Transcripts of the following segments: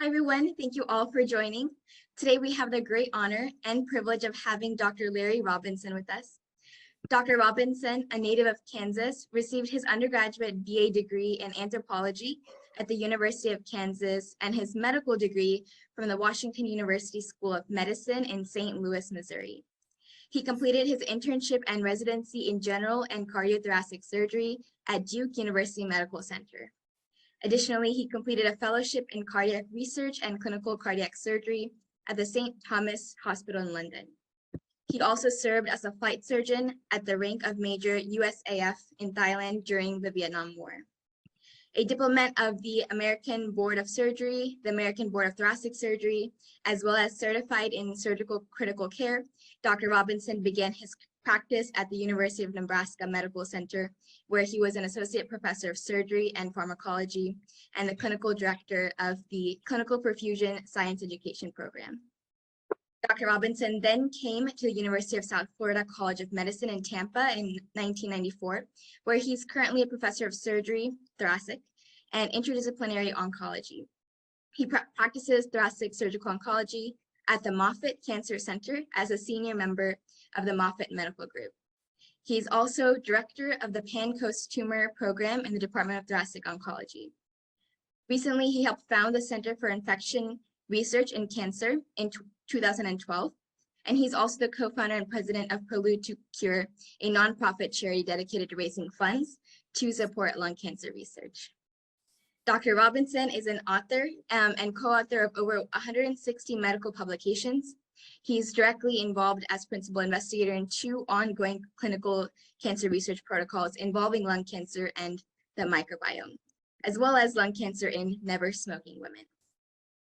Hi, everyone. Thank you all for joining. Today, we have the great honor and privilege of having Dr. Lary Robinson with us. Dr. Robinson, a native of Kansas, received his undergraduate BA degree in anthropology at the University of Kansas and his medical degree from the Washington University School of Medicine in St. Louis, Missouri. He completed his internship and residency in general and cardiothoracic surgery at Duke University Medical Center. Additionally, he completed a fellowship in cardiac research and clinical cardiac surgery at the St. Thomas Hospital in London. He also served as a flight surgeon at the rank of Major USAF in Thailand during the Vietnam War. A diplomat of the American Board of Surgery, the American Board of Thoracic Surgery, as well as certified in surgical critical care, Dr. Robinson began his practice at the University of Nebraska Medical Center, where he was an associate professor of surgery and pharmacology and the clinical director of the Clinical Perfusion Science Education Program. Dr. Robinson then came to the University of South Florida College of Medicine in Tampa in 1994, where he's currently a professor of surgery, thoracic, and interdisciplinary oncology. He practices thoracic surgical oncology at the Moffitt Cancer Center as a senior member of the Moffitt Medical Group. He's also director of the Pancoast Tumor Program in the Department of Thoracic Oncology. Recently, he helped found the Center for Infection Research in Cancer in 2012, and he's also the co-founder and president of Prelude to Cure, a nonprofit charity dedicated to raising funds to support lung cancer research. Dr. Robinson is an author and co-author of over 160 medical publications. He's directly involved as principal investigator in 2 ongoing clinical cancer research protocols involving lung cancer and the microbiome, as well as lung cancer in never smoking women.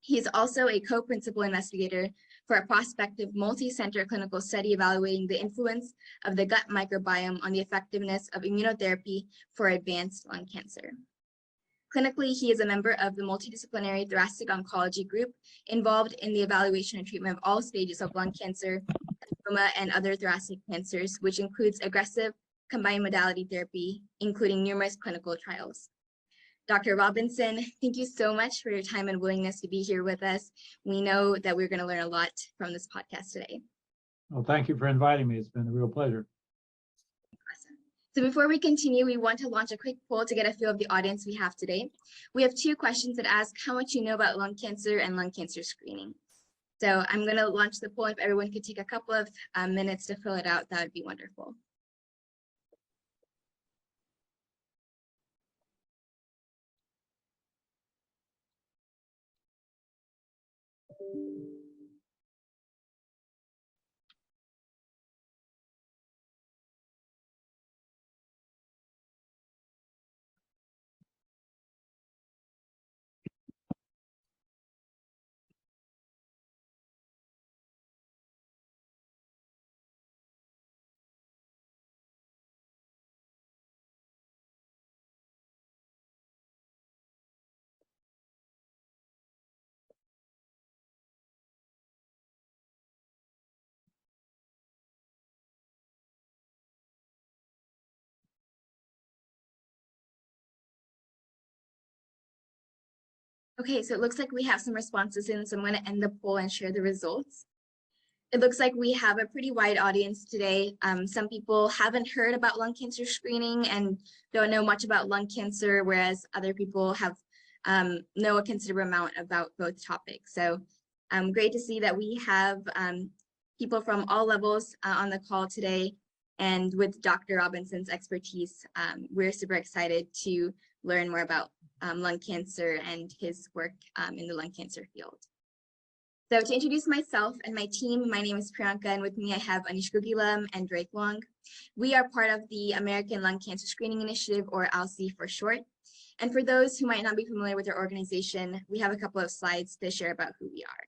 He is also a co-principal investigator for a prospective multi-center clinical study evaluating the influence of the gut microbiome on the effectiveness of immunotherapy for advanced lung cancer. Clinically, he is a member of the multidisciplinary thoracic oncology group involved in the evaluation and treatment of all stages of lung cancer, lymphoma, and other thoracic cancers, which includes aggressive combined modality therapy, including numerous clinical trials. Dr. Robinson, thank you so much for your time and willingness to be here with us. We know that we're going to learn a lot from this podcast today. Well, thank you for inviting me. It's been a real pleasure. Awesome. So before we continue, we want to launch a quick poll to get a feel of the audience we have today. We have 2 questions that ask how much you know about lung cancer and lung cancer screening. So I'm going to launch the poll. If everyone could take a couple of minutes to fill it out, that would be wonderful. Okay, so it looks like we have some responses in, so I'm going to end the poll and share the results. It looks like we have a pretty wide audience today. Some people haven't heard about lung cancer screening and don't know much about lung cancer, whereas other people have know a considerable amount about both topics. So great to see that we have people from all levels on the call today. And with Dr. Robinson's expertise, we're super excited to learn more about lung cancer and his work in the lung cancer field. So to introduce myself and my team, my name is Priyanka, and with me I have Anish Gugilam and Drake Wong. We are part of the American Lung Cancer Screening Initiative, or ALCSI for short. And for those who might not be familiar with our organization, we have a couple of slides to share about who we are.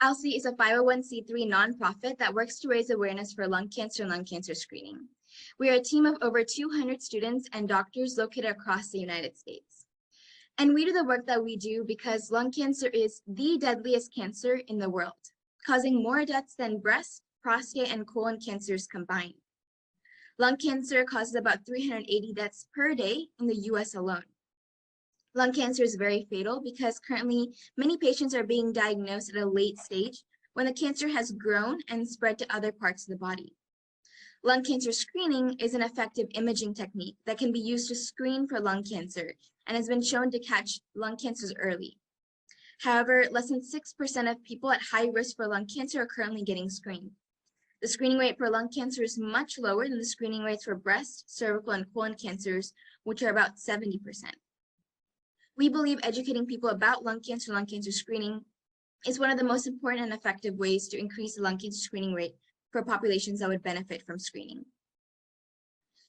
ALCSI is a 501c3 nonprofit that works to raise awareness for lung cancer and lung cancer screening. We are a team of over 200 students and doctors located across the United States. And we do the work that we do because lung cancer is the deadliest cancer in the world, causing more deaths than breast, prostate and colon cancers combined. Lung cancer causes about 380 deaths per day in the US alone. Lung cancer is very fatal because currently many patients are being diagnosed at a late stage when the cancer has grown and spread to other parts of the body. Lung cancer screening is an effective imaging technique that can be used to screen for lung cancer and has been shown to catch lung cancers early. However, less than 6% of people at high risk for lung cancer are currently getting screened. The screening rate for lung cancer is much lower than the screening rates for breast, cervical, and colon cancers, which are about 70%. We believe educating people about lung cancer screening is one of the most important and effective ways to increase the lung cancer screening rate for populations that would benefit from screening.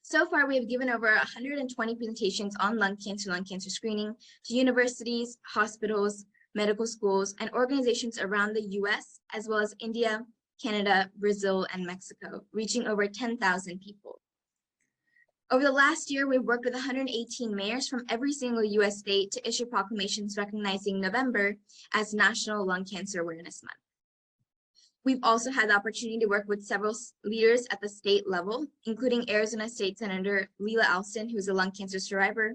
So far, we have given over 120 presentations on lung cancer screening to universities, hospitals, medical schools, and organizations around the US, as well as India, Canada, Brazil, and Mexico, reaching over 10,000 people. Over the last year, we've worked with 118 mayors from every single US state to issue proclamations recognizing November as National Lung Cancer Awareness Month. We've also had the opportunity to work with several leaders at the state level, including Arizona State Senator Leila Alston, who is a lung cancer survivor,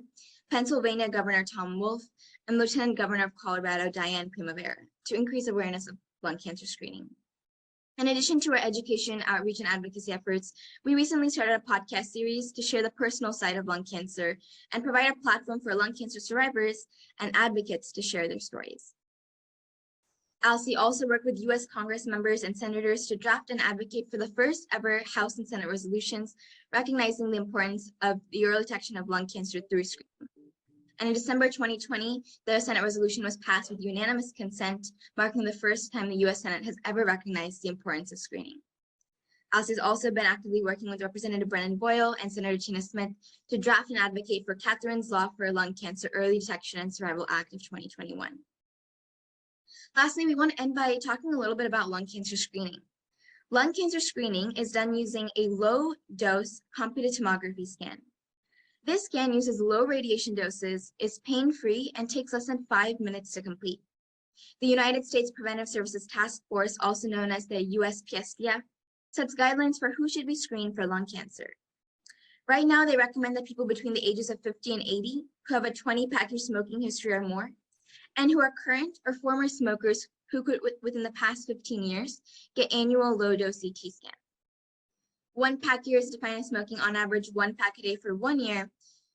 Pennsylvania Governor Tom Wolf, and Lieutenant Governor of Colorado Diane Primavera, to increase awareness of lung cancer screening. In addition to our education, outreach, and advocacy efforts, we recently started a podcast series to share the personal side of lung cancer and provide a platform for lung cancer survivors and advocates to share their stories. ALCSI also worked with US Congress members and senators to draft and advocate for the first ever House and Senate resolutions recognizing the importance of the early detection of lung cancer through screening. And in December 2020, the Senate resolution was passed with unanimous consent, marking the first time the US Senate has ever recognized the importance of screening. ALCSI has also been actively working with Representative Brennan Boyle and Senator Tina Smith to draft and advocate for Catherine's Law for Lung Cancer Early Detection and Survival Act of 2021. Lastly, we want to end by talking a little bit about lung cancer screening. Lung cancer screening is done using a low-dose computed tomography scan. This scan uses low radiation doses, is pain-free, and takes less than 5 minutes to complete. The United States Preventive Services Task Force, also known as the USPSTF, sets guidelines for who should be screened for lung cancer. Right now, they recommend that people between the ages of 50 and 80 who have a 20-pack-year smoking history or more, and who are current or former smokers who could, within the past 15 years, get annual low-dose CT scan. 1 pack year is defined as smoking on average 1 pack a day for 1 year,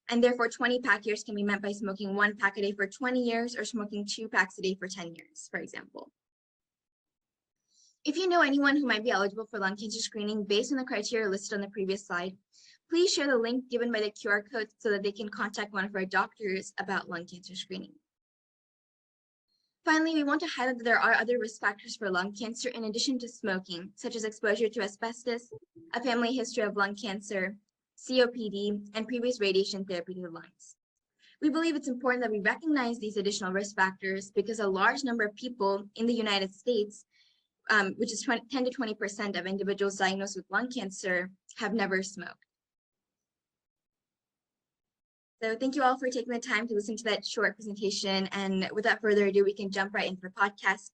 and therefore 20 pack years can be meant by smoking 1 pack a day for 20 years or smoking 2 packs a day for 10 years, for example. If you know anyone who might be eligible for lung cancer screening based on the criteria listed on the previous slide, please share the link given by the QR code so that they can contact one of our doctors about lung cancer screening. Finally, we want to highlight that there are other risk factors for lung cancer in addition to smoking, such as exposure to asbestos, a family history of lung cancer, COPD, and previous radiation therapy to the lungs. We believe it's important that we recognize these additional risk factors because a large number of people in the United States, which is 10 to 20% of individuals diagnosed with lung cancer, have never smoked. So thank you all for taking the time to listen to that short presentation. And without further ado, we can jump right into the podcast.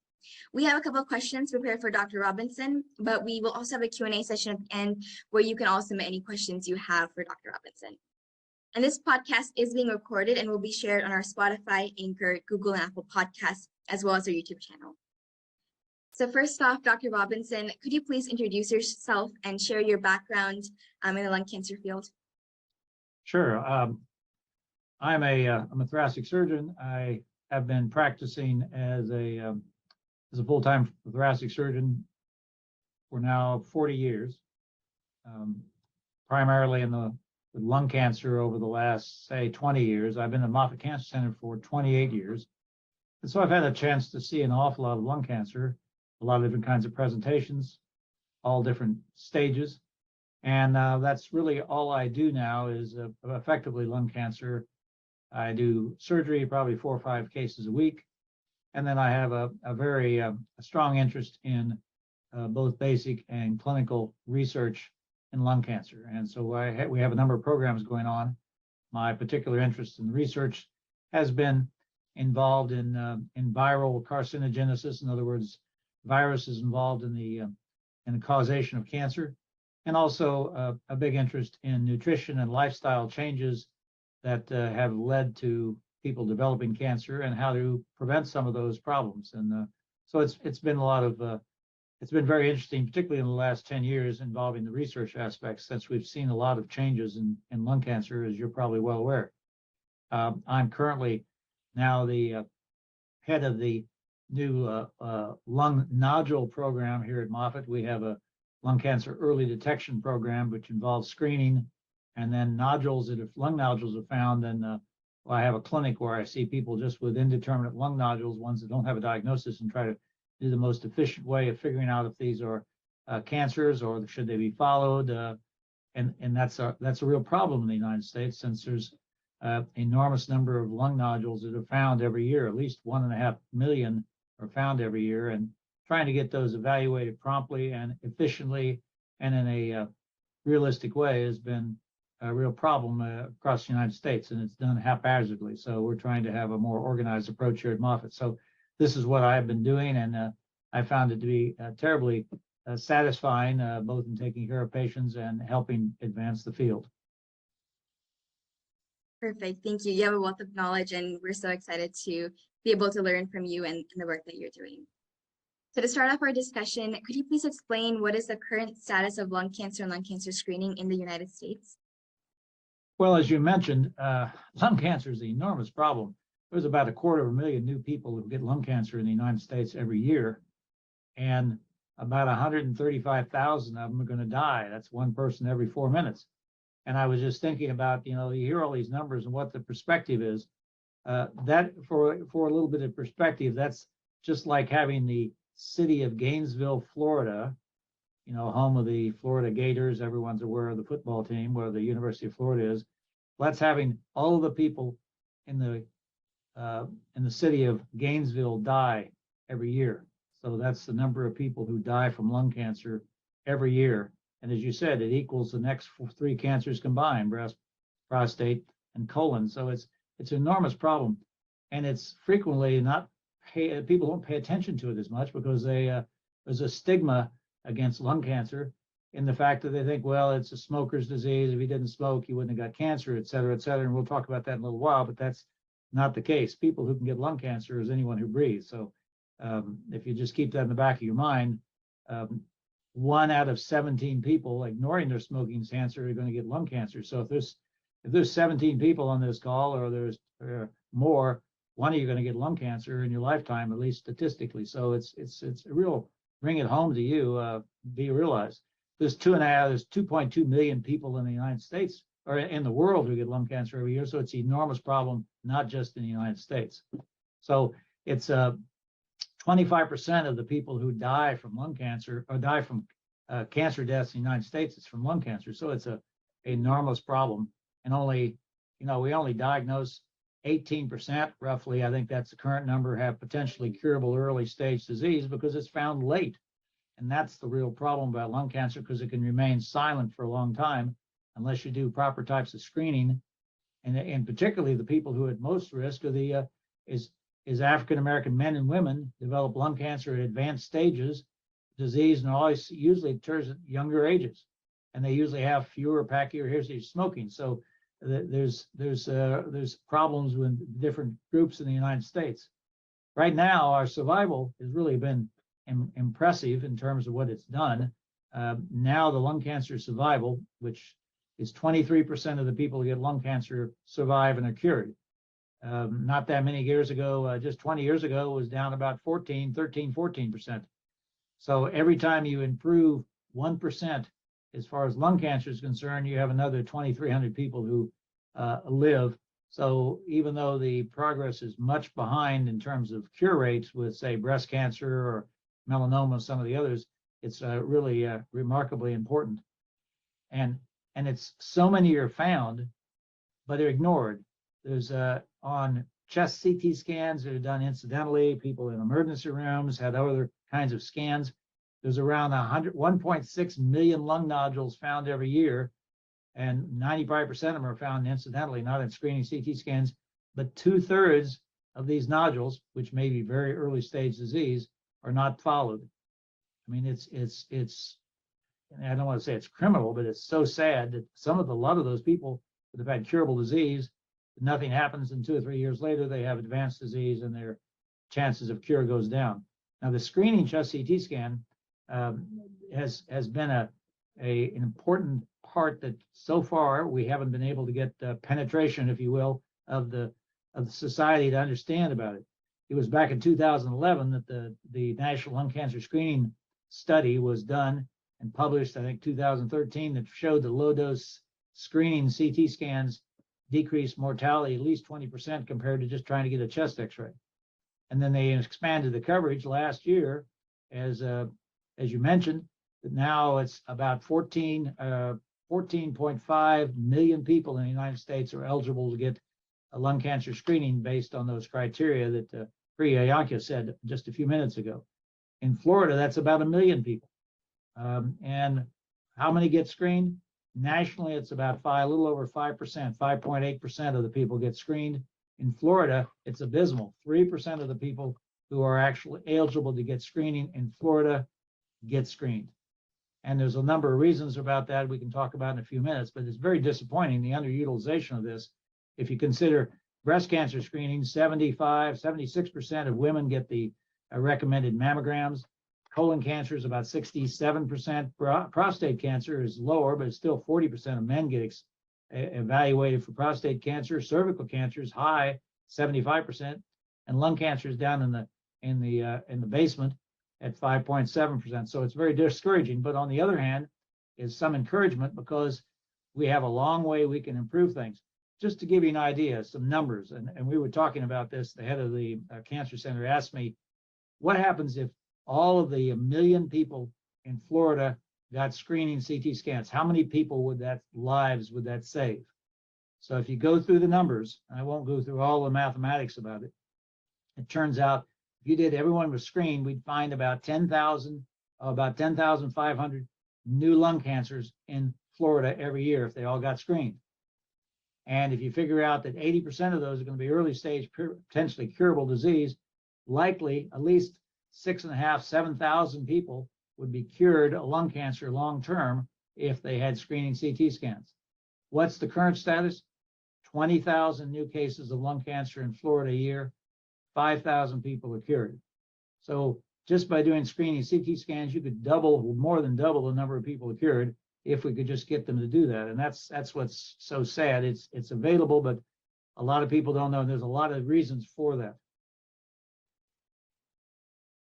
We have a couple of questions prepared for Dr. Robinson, but we will also have a Q&A session at the end where you can all submit any questions you have for Dr. Robinson. And this podcast is being recorded and will be shared on our Spotify, Anchor, Google, and Apple podcasts, as well as our YouTube channel. So first off, Dr. Robinson, could you please introduce yourself and share your background in the lung cancer field? Sure. I'm a thoracic surgeon. I have been practicing as a full-time thoracic surgeon for now 40 years, primarily with lung cancer over the last, say, 20 years. I've been at Moffitt Cancer Center for 28 years. And so I've had a chance to see an awful lot of lung cancer, a lot of different kinds of presentations, all different stages. And that's really all I do now is effectively lung cancer. I do surgery, probably 4 or 5 cases a week. And then I have a very strong interest in both basic and clinical research in lung cancer. And so we have a number of programs going on. My particular interest in research has been involved in viral carcinogenesis. In other words, viruses involved in the and the causation of cancer, and also a big interest in nutrition and lifestyle changes that have led to people developing cancer and how to prevent some of those problems. And so it's been a lot of it's been very interesting, particularly in the last 10 years, involving the research aspects, since we've seen a lot of changes in lung cancer, as you're probably well aware. I'm currently now the head of the new lung nodule program here at Moffitt. We have a lung cancer early detection program, which involves screening, and then nodules that if lung nodules are found, then well, I have a clinic where I see people just with indeterminate lung nodules, ones that don't have a diagnosis, and try to do the most efficient way of figuring out if these are cancers or should they be followed. And that's a real problem in the United States, since there's enormous number of lung nodules that are found every year. At least 1.5 million are found every year, and trying to get those evaluated promptly and efficiently and in a realistic way has been a real problem across the United States, and it's done haphazardly. So we're trying to have a more organized approach here at Moffitt. So this is what I've been doing, and I found it to be terribly satisfying, both in taking care of patients and helping advance the field. Perfect. Thank you. You have a wealth of knowledge, and we're so excited to be able to learn from you and the work that you're doing. So to start off our discussion, could you please explain what is the current status of lung cancer and lung cancer screening in the United States? Well, as you mentioned, lung cancer is an enormous problem. There's about 250,000 new people who get lung cancer in the United States every year, and about 135,000 of them are going to die. That's one person every 4 minutes. And I was just thinking about, you hear all these numbers and what the perspective is. That for a little bit of perspective, that's just like having the city of Gainesville, Florida, home of the Florida Gators. Everyone's aware of the football team, where the University of Florida is. That's having all of the people in the city of Gainesville die every year. So that's the number of people who die from lung cancer every year. And as you said, it equals the next 3 cancers combined: breast, prostate, and colon. So it's an enormous problem, and it's frequently people don't pay attention to it as much because there's a stigma against lung cancer in the fact that they think, well, it's a smoker's disease. If he didn't smoke, he wouldn't have got cancer, et cetera, et cetera. And we'll talk about that in a little while, but that's not the case. People who can get lung cancer is anyone who breathes. So if you just keep that in the back of your mind, 1 out of 17 people ignoring their smoking cancer are going to get lung cancer. So if there's 17 people on this call, or there's more, 1 of you are going to get lung cancer in your lifetime, at least statistically. So it's a real bring it home to you. Be realized there's 2.2 million people in the United States or in the world who get lung cancer every year. So it's an enormous problem, not just in the United States. So it's 25% of the people who die from lung cancer or die from cancer deaths in the United States, it's from lung cancer. So it's an enormous problem. And we only diagnose 18% roughly, I think that's the current number, have potentially curable early stage disease because it's found late. And that's the real problem about lung cancer, because it can remain silent for a long time unless you do proper types of screening. And particularly the people who are at most risk are is African-American men and women develop lung cancer at advanced stages, disease, and always usually occurs at younger ages. And they usually have fewer packier history of smoking. So there's problems with different groups in the United States. Right now, our survival has really been impressive in terms of what it's done. Now the lung cancer survival, which is 23% of the people who get lung cancer survive and are cured. Not that many years ago, just 20 years ago, it was down about 14%. So every time you improve 1% as far as lung cancer is concerned, you have another 2,300 people who live. So even though the progress is much behind in terms of cure rates with, say, breast cancer or melanoma, some of the others, it's really remarkably important. And it's so many are found, but they're ignored. There's on chest CT scans that are done incidentally, people in emergency rooms had other kinds of scans. There's around 1.6 million lung nodules found every year, and 95% of them are found incidentally, not in screening CT scans. But 2/3 of these nodules, which may be very early stage disease, are not followed. I mean, I don't want to say it's criminal, but it's so sad that a lot of those people that have had curable disease, nothing happens, and 2 or 3 years later, they have advanced disease and their chances of cure goes down. Now, the screening chest CT scan has been an important part that so far we haven't been able to get penetration, if you will, of the society to understand about it. It was back in 2011 that the National Lung Cancer Screening Study was done and published, I think 2013, that showed that low dose screening CT scans decreased mortality at least 20% compared to just trying to get a chest x-ray. And then they expanded the coverage last year, as you mentioned, that now it's about 14.5 million people in the United States are eligible to get a lung cancer screening based on those criteria that Priyanka said just a few minutes ago. In Florida, that's about 1 million people. And how many get screened? Nationally, it's about a little over 5%, 5.8% of the people get screened. In Florida, it's abysmal. 3% of the people who are actually eligible to get screening in Florida get screened. And there's a number of reasons about that we can talk about in a few minutes, but it's very disappointing, the underutilization of this. If you consider breast cancer screening, 76% of women get the recommended mammograms. Colon cancer is about 67%. Prostate cancer is lower, but it's still 40% of men get evaluated for prostate cancer. Cervical cancer is high, 75%, and lung cancer is down in the basement at 5.7%. So it's very discouraging. But on the other hand, is some encouragement because we have a long way we can improve things. Just to give you an idea, some numbers, and we were talking about this. The head of the cancer center asked me, what happens if all of the 1 million people in Florida got screening CT scans? How many people lives would that save? So if you go through the numbers, I won't go through all the mathematics about it. It turns out if everyone was screened, we'd find about 10,500 new lung cancers in Florida every year if they all got screened. And if you figure out that 80% of those are going to be early stage, potentially curable disease, likely at least 6,500, 7,000 people would be cured of lung cancer long term if they had screening CT scans. What's the current status? 20,000 new cases of lung cancer in Florida a year, 5,000 people are cured. So just by doing screening CT scans, you could more than double the number of people cured if we could just get them to do that. And that's what's so sad. It's available, but a lot of people don't know. And there's a lot of reasons for that.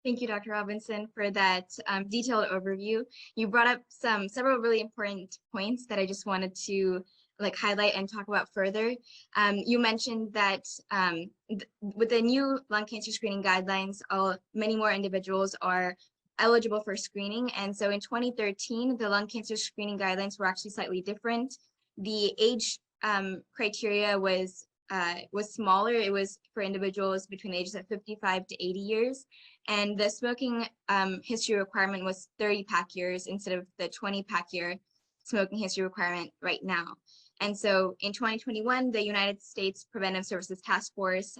Thank you, Dr. Robinson, for that detailed overview. You brought up several really important points that I just wanted to highlight and talk about further. You mentioned that with the new lung cancer screening guidelines, many more individuals are eligible for screening. And so in 2013, the lung cancer screening guidelines were actually slightly different. The age criteria was smaller. It was for individuals between the ages of 55 to 80 years. And the smoking history requirement was 30 pack years instead of the 20 pack year smoking history requirement right now. And so in 2021, the United States Preventive Services Task Force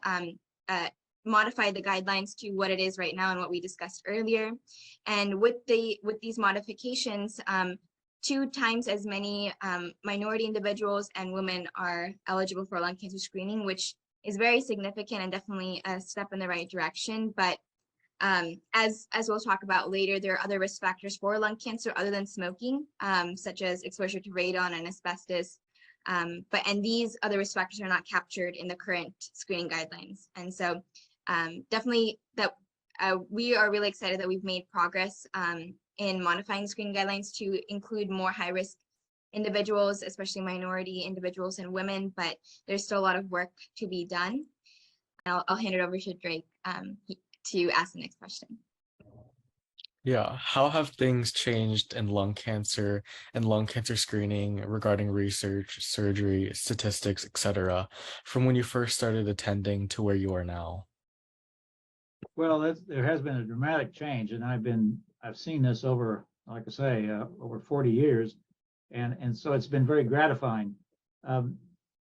modified the guidelines to what it is right now and what we discussed earlier. And with these modifications, 2 times as many minority individuals and women are eligible for lung cancer screening, which is very significant and definitely a step in the right direction. But as we'll talk about later, there are other risk factors for lung cancer other than smoking, such as exposure to radon and asbestos. And these other risk factors are not captured in the current screening guidelines. And so definitely that we are really excited that we've made progress in modifying screening guidelines to include more high-risk individuals, especially minority individuals and women, but there's still a lot of work to be done. I'll hand it over to Drake to ask the next question. Yeah, how have things changed in lung cancer and lung cancer screening regarding research, surgery, statistics, etc., from when you first started attending to where you are now? Well, there has been a dramatic change, and I've seen this over, like I say, over 40 years, and so it's been very gratifying.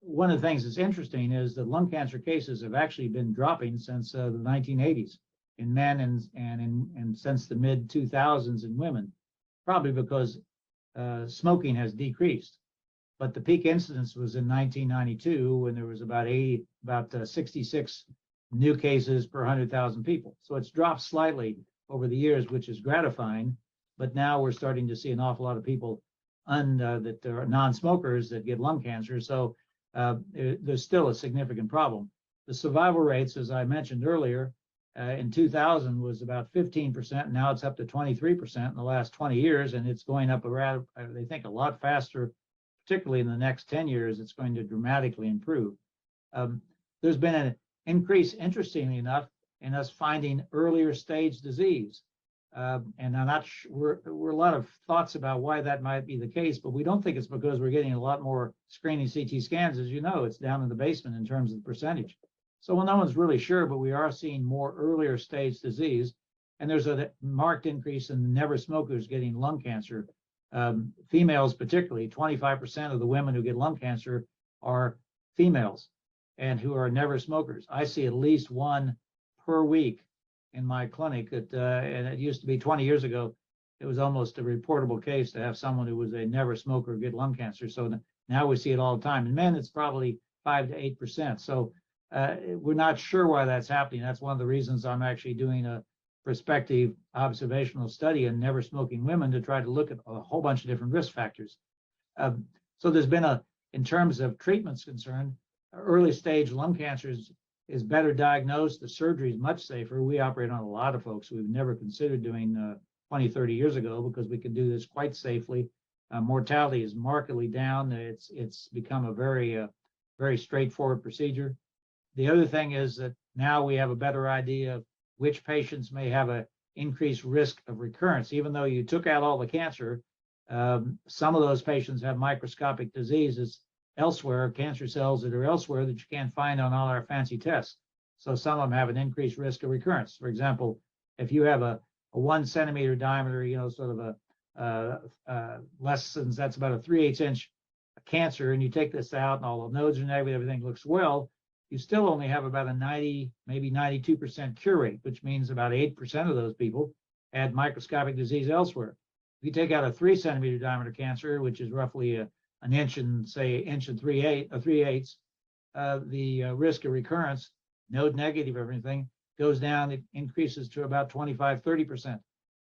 One of the things that's interesting is that lung cancer cases have actually been dropping since the 1980s. in men and since the mid 2000s in women, probably because smoking has decreased. But the peak incidence was in 1992 when there was about 66 new cases per 100,000 people. So it's dropped slightly over the years, which is gratifying. But now we're starting to see an awful lot of people that are non-smokers that get lung cancer. So there's still a significant problem. The survival rates, as I mentioned earlier, in 2000 was about 15%. Now it's up to 23% in the last 20 years, and it's going up around, they think, a lot faster, particularly in the next 10 years. It's going to dramatically improve. There's been an increase, interestingly enough, in us finding earlier stage disease. And I'm not sure, we're a lot of thoughts about why that might be the case, but we don't think it's because we're getting a lot more screening CT scans. As you know, it's down in the basement in terms of the percentage. So well, no one's really sure, but we are seeing more earlier stage disease. And there's a marked increase in never smokers getting lung cancer. Females particularly, 25% of the women who get lung cancer are females and who are never smokers. I see at least one per week in my clinic, and it used to be 20 years ago, it was almost a reportable case to have someone who was a never smoker get lung cancer. So now we see it all the time. In men, it's probably 5 to 8%. So we're not sure why that's happening. That's one of the reasons I'm actually doing a prospective observational study in never smoking women to try to look at a whole bunch of different risk factors. So there's been in terms of treatments concerned, early stage lung cancer is better diagnosed. The surgery is much safer. We operate on a lot of folks we've never considered doing 20, 30 years ago because we can do this quite safely. Mortality is markedly down. It's become a very, very straightforward procedure. The other thing is that now we have a better idea of which patients may have an increased risk of recurrence. Even though you took out all the cancer, some of those patients have microscopic diseases elsewhere, cancer cells that are elsewhere that you can't find on all our fancy tests. So some of them have an increased risk of recurrence. For example, if you have a 1 centimeter diameter, sort of a less than, that's about a 3/8 inch cancer, and you take this out and all the nodes are negative, everything looks well, you still only have about a 90, maybe 92% cure rate, which means about 8% of those people had microscopic disease elsewhere. If you take out a 3 centimeter diameter cancer, which is roughly an inch and say inch and 3/8, the risk of recurrence, node negative, everything goes down. It increases to about 25, 30%.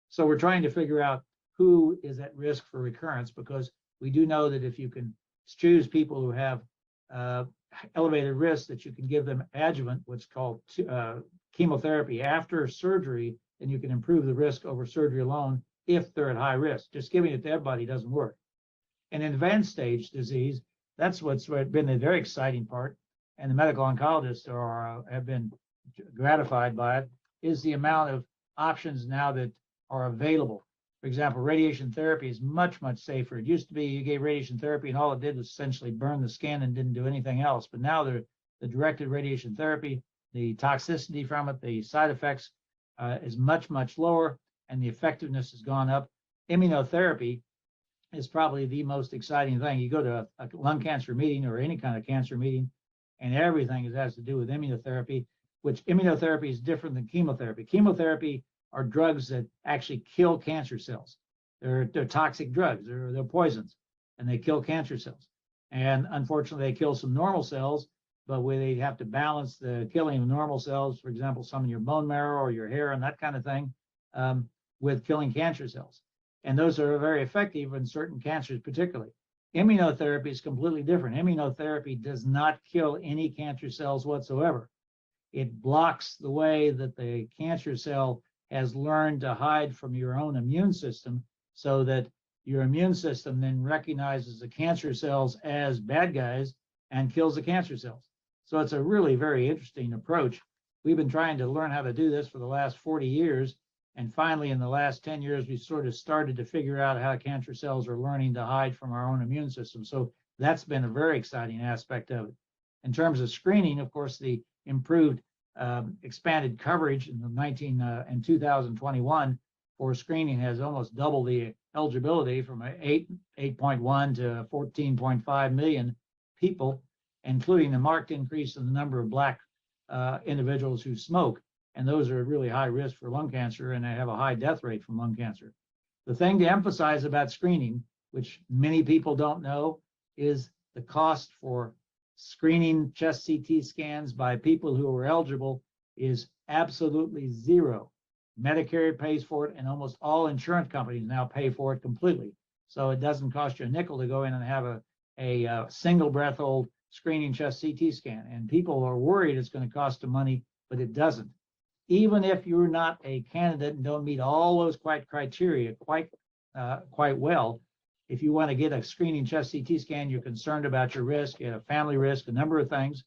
So we're trying to figure out who is at risk for recurrence, because we do know that if you can choose people who have elevated risk, that you can give them adjuvant, what's called chemotherapy after surgery, and you can improve the risk over surgery alone if they're at high risk. Just giving it to everybody doesn't work. And in advanced stage disease, that's what's been the very exciting part, and the medical oncologists have been gratified by it, is the amount of options now that are available. For example, radiation therapy is much, much safer. It used to be you gave radiation therapy and all it did was essentially burn the skin and didn't do anything else. But now the directed radiation therapy, the toxicity from it, the side effects is much, much lower, and the effectiveness has gone up. Immunotherapy is probably the most exciting thing. You go to a lung cancer meeting or any kind of cancer meeting, and everything has to do with immunotherapy, which immunotherapy is different than chemotherapy. Chemotherapy are drugs that actually kill cancer cells. They're toxic drugs, they're poisons, and they kill cancer cells. And unfortunately, they kill some normal cells, but where they have to balance the killing of normal cells, for example, some in your bone marrow or your hair and that kind of thing, with killing cancer cells. And those are very effective in certain cancers particularly. Immunotherapy is completely different. Immunotherapy does not kill any cancer cells whatsoever. It blocks the way that the cancer cell has learned to hide from your own immune system, so that your immune system then recognizes the cancer cells as bad guys and kills the cancer cells. So it's a really very interesting approach. We've been trying to learn how to do this for the last 40 years. And finally, in the last 10 years, we sort of started to figure out how cancer cells are learning to hide from our own immune system. So that's been a very exciting aspect of it. In terms of screening, of course, the improved expanded coverage in 2021 for screening has almost doubled the eligibility from 8.1 to 14.5 million people, including a marked increase in the number of Black individuals who smoke. and those are really high risk for lung cancer, and they have a high death rate from lung cancer. The thing to emphasize about screening, which many people don't know, is the cost for screening chest CT scans by people who are eligible is absolutely zero. Medicare pays for it, and almost all insurance companies now pay for it completely. So it doesn't cost you a nickel to go in and have a single breath hold screening chest CT scan. And people are worried it's going to cost them money, but it doesn't. Even if you're not a candidate and don't meet all those criteria quite well, if you want to get a screening chest CT scan, you're concerned about your risk, you have a family risk, a number of things,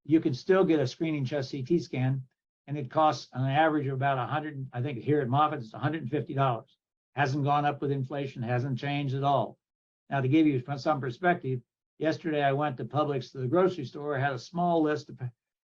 you can still get a screening chest CT scan, and it costs an average of about 100. I think here at Moffitt it's $150. Hasn't gone up with inflation, hasn't changed at all. Now, to give you some perspective, yesterday I went to Publix, to the grocery store, had a small list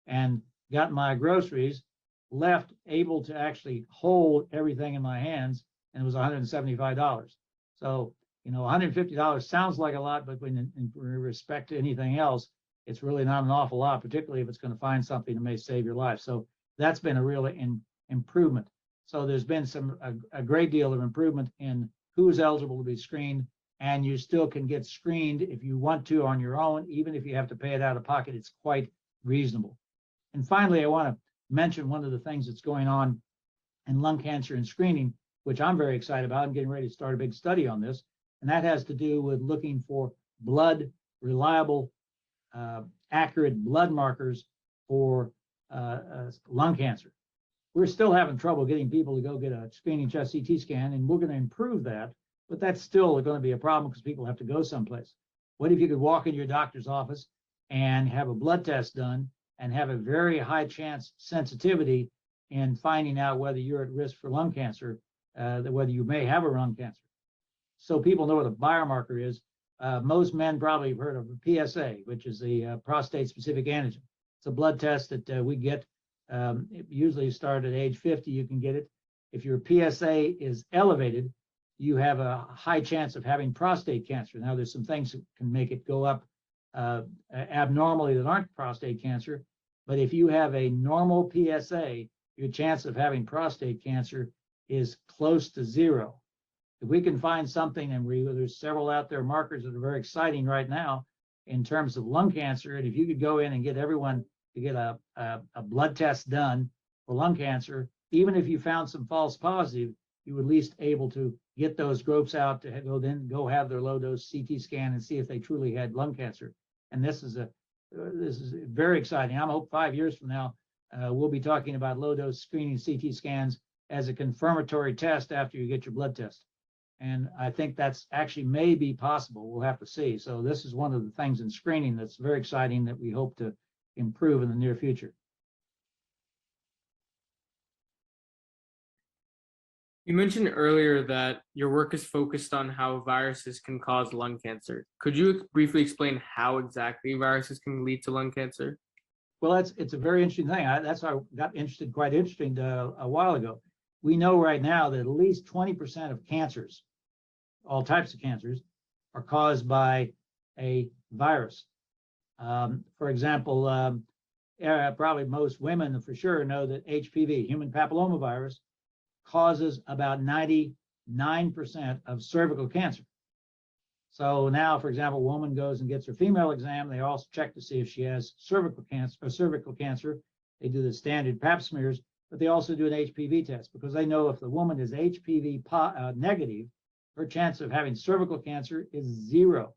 and got my groceries, left able to actually hold everything in my hands, and it was $175. So, $150 sounds like a lot, but when in respect to anything else, it's really not an awful lot, particularly if it's going to find something that may save your life. So that's been a real improvement. So there's been a great deal of improvement in who's eligible to be screened, and you still can get screened if you want to on your own, even if you have to pay it out of pocket. It's quite reasonable. And finally, I want to mention one of the things that's going on in lung cancer and screening, which I'm very excited about. I'm getting ready to start a big study on this, and that has to do with looking for reliable, accurate blood markers for lung cancer. We're still having trouble getting people to go get a screening chest CT scan, and we're going to improve that, but that's still going to be a problem because people have to go someplace. What if you could walk into your doctor's office and have a blood test done and have a very high chance sensitivity in finding out whether you're at risk for lung cancer, whether you may have a lung cancer? So people know what a biomarker is. Most men probably have heard of a PSA, which is the prostate-specific antigen. It's a blood test that we get. It usually start at age 50. You can get it. If your PSA is elevated, you have a high chance of having prostate cancer. Now, there's some things that can make it go up abnormally that aren't prostate cancer, but if you have a normal PSA, your chance of having prostate cancer is close to zero. If we can find something, and there's several out there markers that are very exciting right now in terms of lung cancer, and if you could go in and get everyone to get a blood test done for lung cancer, even if you found some false positive, you were at least able to get those groups out to go have their low dose CT scan and see if they truly had lung cancer. And this is very exciting. I hope 5 years from now we'll be talking about low dose screening CT scans as a confirmatory test after you get your blood test. And I think that's actually may be possible. We'll have to see. So this is one of the things in screening that's very exciting that we hope to improve in the near future. You mentioned earlier that your work is focused on how viruses can cause lung cancer. Could you briefly explain how exactly viruses can lead to lung cancer? Well, it's a very interesting thing. That's how I got quite interesting a while ago. We know right now that at least 20% of cancers, all types of cancers, are caused by a virus. For example, probably most women for sure know that HPV, human papillomavirus, causes about 99% of cervical cancer. So now, for example, a woman goes and gets her female exam. They also check to see if she has cervical cancer. They do the standard pap smears, but they also do an HPV test because they know if the woman is HPV negative, her chance of having cervical cancer is zero.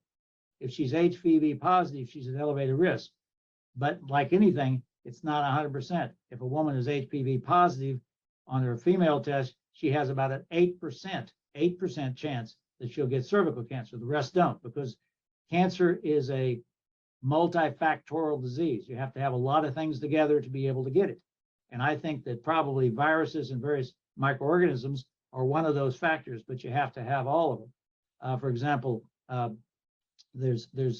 If she's HPV positive, she's at elevated risk. But like anything, it's not 100%. If a woman is HPV positive on her female test, she has about an 8% chance that she'll get cervical cancer. The rest don't, because cancer is a multifactorial disease. You have to have a lot of things together to be able to get it. And I think that probably viruses and various microorganisms are one of those factors, but you have to have all of them. For example, best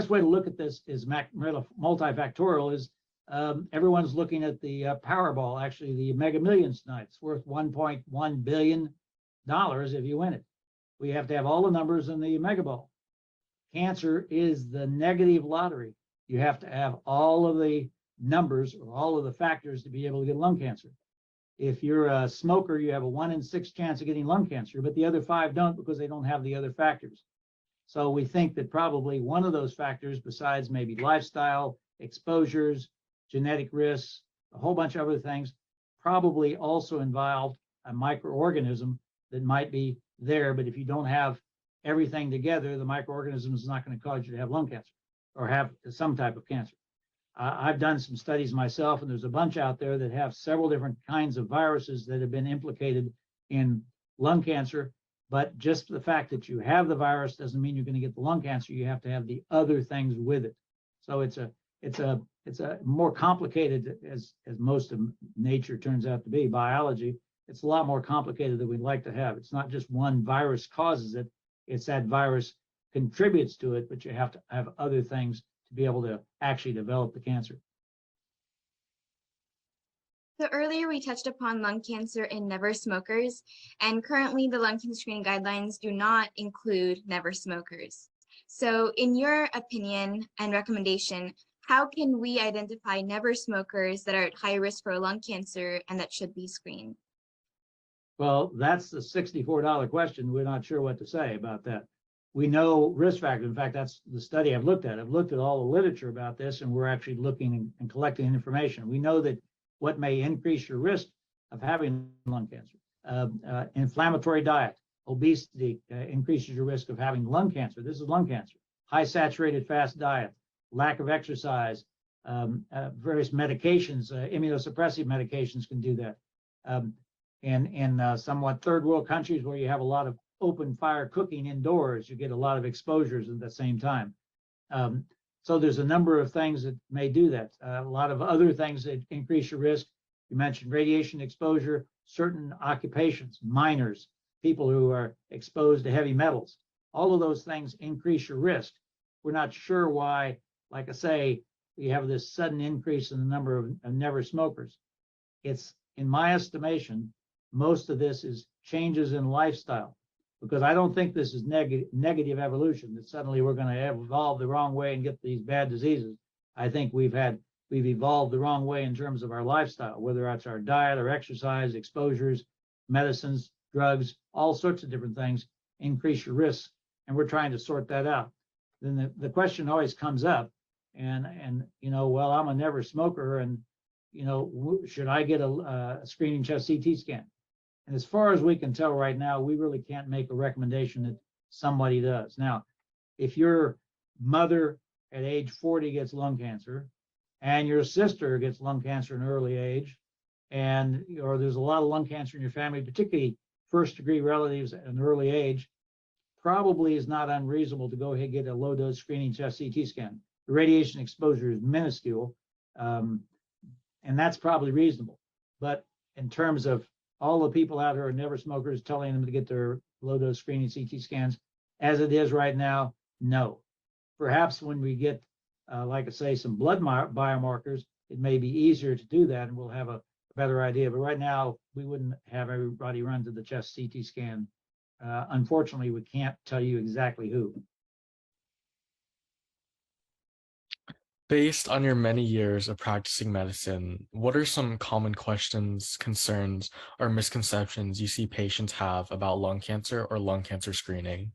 way to look at this is multifactorial is everyone's looking at the Powerball, actually the Mega Millions tonight. It's worth $1.1 billion if you win it. We have to have all the numbers in the Mega Ball. Cancer is the negative lottery. You have to have all of the numbers or all of the factors to be able to get lung cancer. If you're a smoker, you have a 1 in 6 chance of getting lung cancer, but the other 5 don't because they don't have the other factors. So we think that probably one of those factors, besides maybe lifestyle, exposures, genetic risks, a whole bunch of other things, probably also involved a microorganism that might be there. But if you don't have everything together, the microorganism is not going to cause you to have lung cancer or have some type of cancer. I've done some studies myself, and there's a bunch out there that have several different kinds of viruses that have been implicated in lung cancer. But just the fact that you have the virus doesn't mean you're going to get the lung cancer. You have to have the other things with it. So it's a more complicated, as most of nature turns out to be, biology. It's a lot more complicated than we'd like to have. It's not just one virus causes it. It's that virus contributes to it, but you have to have other things to be able to actually develop the cancer. So earlier we touched upon lung cancer in never smokers, and currently the lung cancer screening guidelines do not include never smokers. So in your opinion and recommendation, how can we identify never smokers that are at high risk for lung cancer and that should be screened? Well, that's the $64 question. We're not sure what to say about that. We know risk factors. In fact, that's the study I've looked at. I've looked at all the literature about this, and we're actually looking and collecting information. We know that what may increase your risk of having lung cancer, inflammatory diet, obesity increases your risk of having lung cancer. This is lung cancer. High saturated fat diet, lack of exercise, various medications, immunosuppressive medications can do that. In somewhat third world countries where you have a lot of open fire cooking indoors, you get a lot of exposures at the same time. So there's a number of things that may do that. A lot of other things that increase your risk. You mentioned radiation exposure, certain occupations, miners, people who are exposed to heavy metals. All of those things increase your risk. We're not sure why, like I say, we have this sudden increase in the number of never smokers. It's, in my estimation, most of this is changes in lifestyle, because I don't think this is negative evolution, that suddenly we're going to evolve the wrong way and get these bad diseases. I think we've evolved the wrong way in terms of our lifestyle, whether it's our diet or exercise, exposures, medicines, drugs, all sorts of different things increase your risks, and we're trying to sort that out. Then the question always comes up, and well, I'm a never smoker, and should I get a screening chest CT scan? And as far as we can tell right now, we really can't make a recommendation that somebody does. Now, if your mother at age 40 gets lung cancer, and your sister gets lung cancer in early age, or there's a lot of lung cancer in your family, particularly first-degree relatives at an early age, probably is not unreasonable to go ahead and get a low-dose screening chest CT scan. The radiation exposure is minuscule, and that's probably reasonable. But in terms of all the people out here are never smokers telling them to get their low-dose screening CT scans, as it is right now, no. Perhaps when we get, like I say, some blood biomarkers, it may be easier to do that, and we'll have a better idea. But right now, we wouldn't have everybody run to the chest CT scan. Unfortunately, we can't tell you exactly who. Based on your many years of practicing medicine, what are some common questions, concerns, or misconceptions you see patients have about lung cancer or lung cancer screening?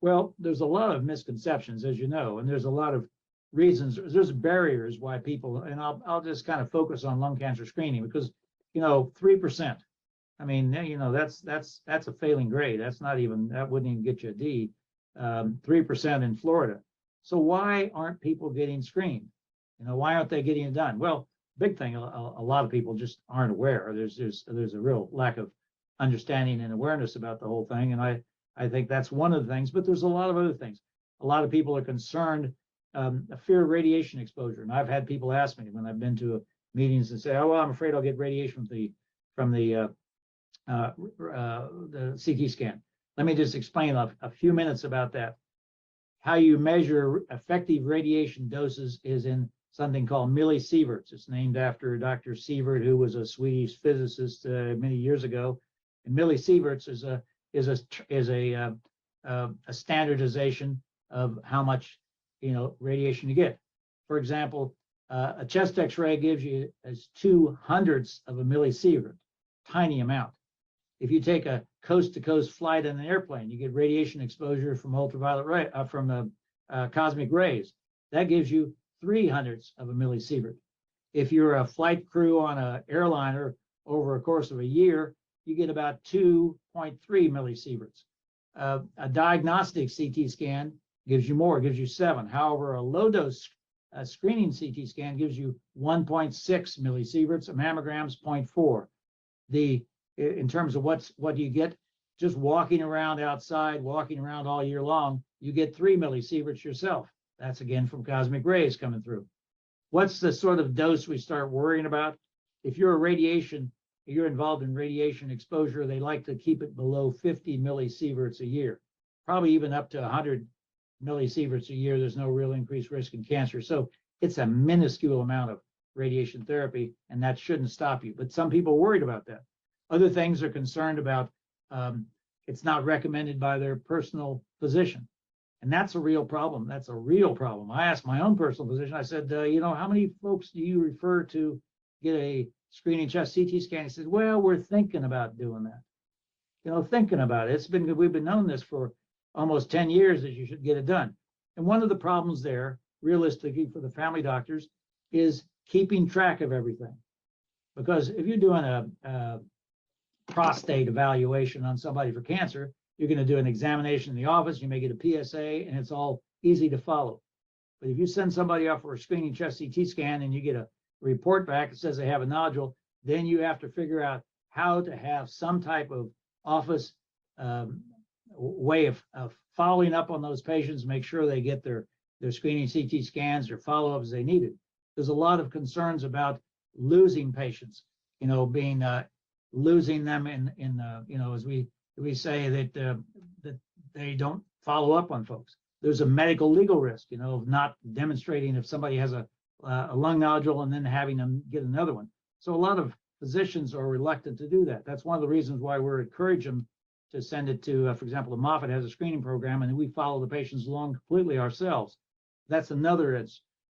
Well, there's a lot of misconceptions, as you know, and there's a lot of reasons. There's barriers why people, and I'll just kind of focus on lung cancer screening because, 3%. I mean, that's a failing grade. That wouldn't even get you a D. 3% in Florida. So why aren't people getting screened? Why aren't they getting it done? Well, big thing, a lot of people just aren't aware. There's a real lack of understanding and awareness about the whole thing, and I think that's one of the things. But there's a lot of other things. A lot of people are concerned, a fear of radiation exposure, and I've had people ask me when I've been to meetings and say, "Oh, well, I'm afraid I'll get radiation from the CT scan." Let me just explain a few minutes about that. How you measure effective radiation doses is in something called millisieverts. It's named after Dr. Sievert, who was a Swedish physicist many years ago. And millisieverts is a standardization of how much radiation you get. For example, A chest X-ray gives you as 2/100ths of a millisievert, tiny amount. If you take a coast-to-coast flight in an airplane, you get radiation exposure from ultraviolet ray, cosmic rays. That gives you 3/100ths of a millisievert. If you're a flight crew on an airliner over a course of a year, you get about 2.3 millisieverts. A diagnostic CT scan gives you more, gives you 7. However, a low-dose screening CT scan gives you 1.6 millisieverts, a mammogram's 0.4. In terms of what you get, just walking around outside, walking around all year long, you get 3 millisieverts yourself. That's again from cosmic rays coming through. What's the sort of dose we start worrying about? If you're involved in radiation exposure, they like to keep it below 50 millisieverts a year, probably even up to 100 millisieverts a year. There's no real increased risk in cancer. So it's a minuscule amount of radiation therapy, and that shouldn't stop you. But some people are worried about that. Other things are concerned about it's not recommended by their personal physician. And that's a real problem. That's a real problem. I asked my own personal physician, I said, how many folks do you refer to get a screening chest CT scan? He said, well, we're thinking about doing that. Thinking about it. We've been known this for almost 10 years that you should get it done. And one of the problems there, realistically, for the family doctors is keeping track of everything. Because if you're doing a prostate evaluation on somebody for cancer, you're going to do an examination in the office, you may get a PSA, and it's all easy to follow. But if you send somebody off for a screening chest CT scan and you get a report back that says they have a nodule, then you have to figure out how to have some type of office way of following up on those patients, make sure they get their screening CT scans or follow-up as they need it. There's a lot of concerns about losing patients, losing them as we say that they don't follow up on folks. There's a medical legal risk, of not demonstrating if somebody has a lung nodule and then having them get another one. So a lot of physicians are reluctant to do that. That's one of the reasons why we're encouraging them to send it to, for example, the Moffitt has a screening program, and we follow the patients along completely ourselves. That's another.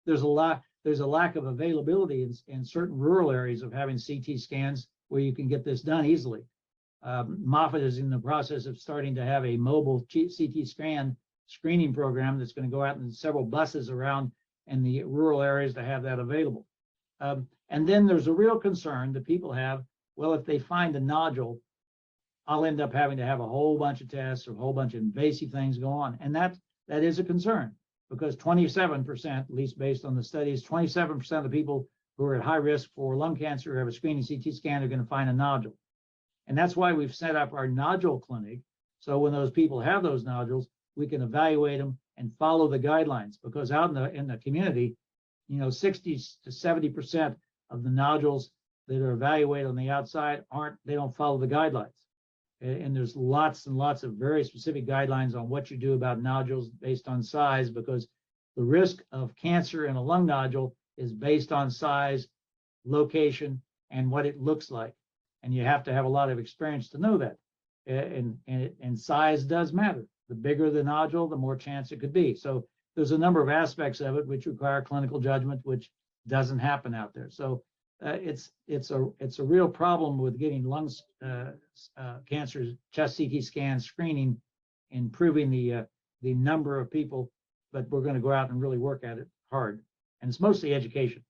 There's a lack of availability in certain rural areas of having CT scans where you can get this done easily. Moffitt is in the process of starting to have a mobile CT scan screening program that's going to go out in several buses around in the rural areas to have that available. And then there's a real concern that people have, well, if they find a nodule, I'll end up having to have a whole bunch of tests or a whole bunch of invasive things go on. And that is a concern, because 27%, at least based on the studies, 27% of the people who are at high risk for lung cancer who have a screening CT scan are going to find a nodule. And that's why we've set up our Nodule Clinic. So when those people have those nodules, we can evaluate them and follow the guidelines, because out in the community, 60 to 70% of the nodules that are evaluated on the outside they don't follow the guidelines. And there's lots and lots of very specific guidelines on what you do about nodules based on size, because the risk of cancer in a lung nodule is based on size, location, and what it looks like. And you have to have a lot of experience to know that. And size does matter. The bigger the nodule, the more chance it could be. So there's a number of aspects of it which require clinical judgment, which doesn't happen out there. So it's a real problem with getting lung cancer chest CT scan screening, improving the number of people, but we're going to go out and really work at it hard. And it's mostly education.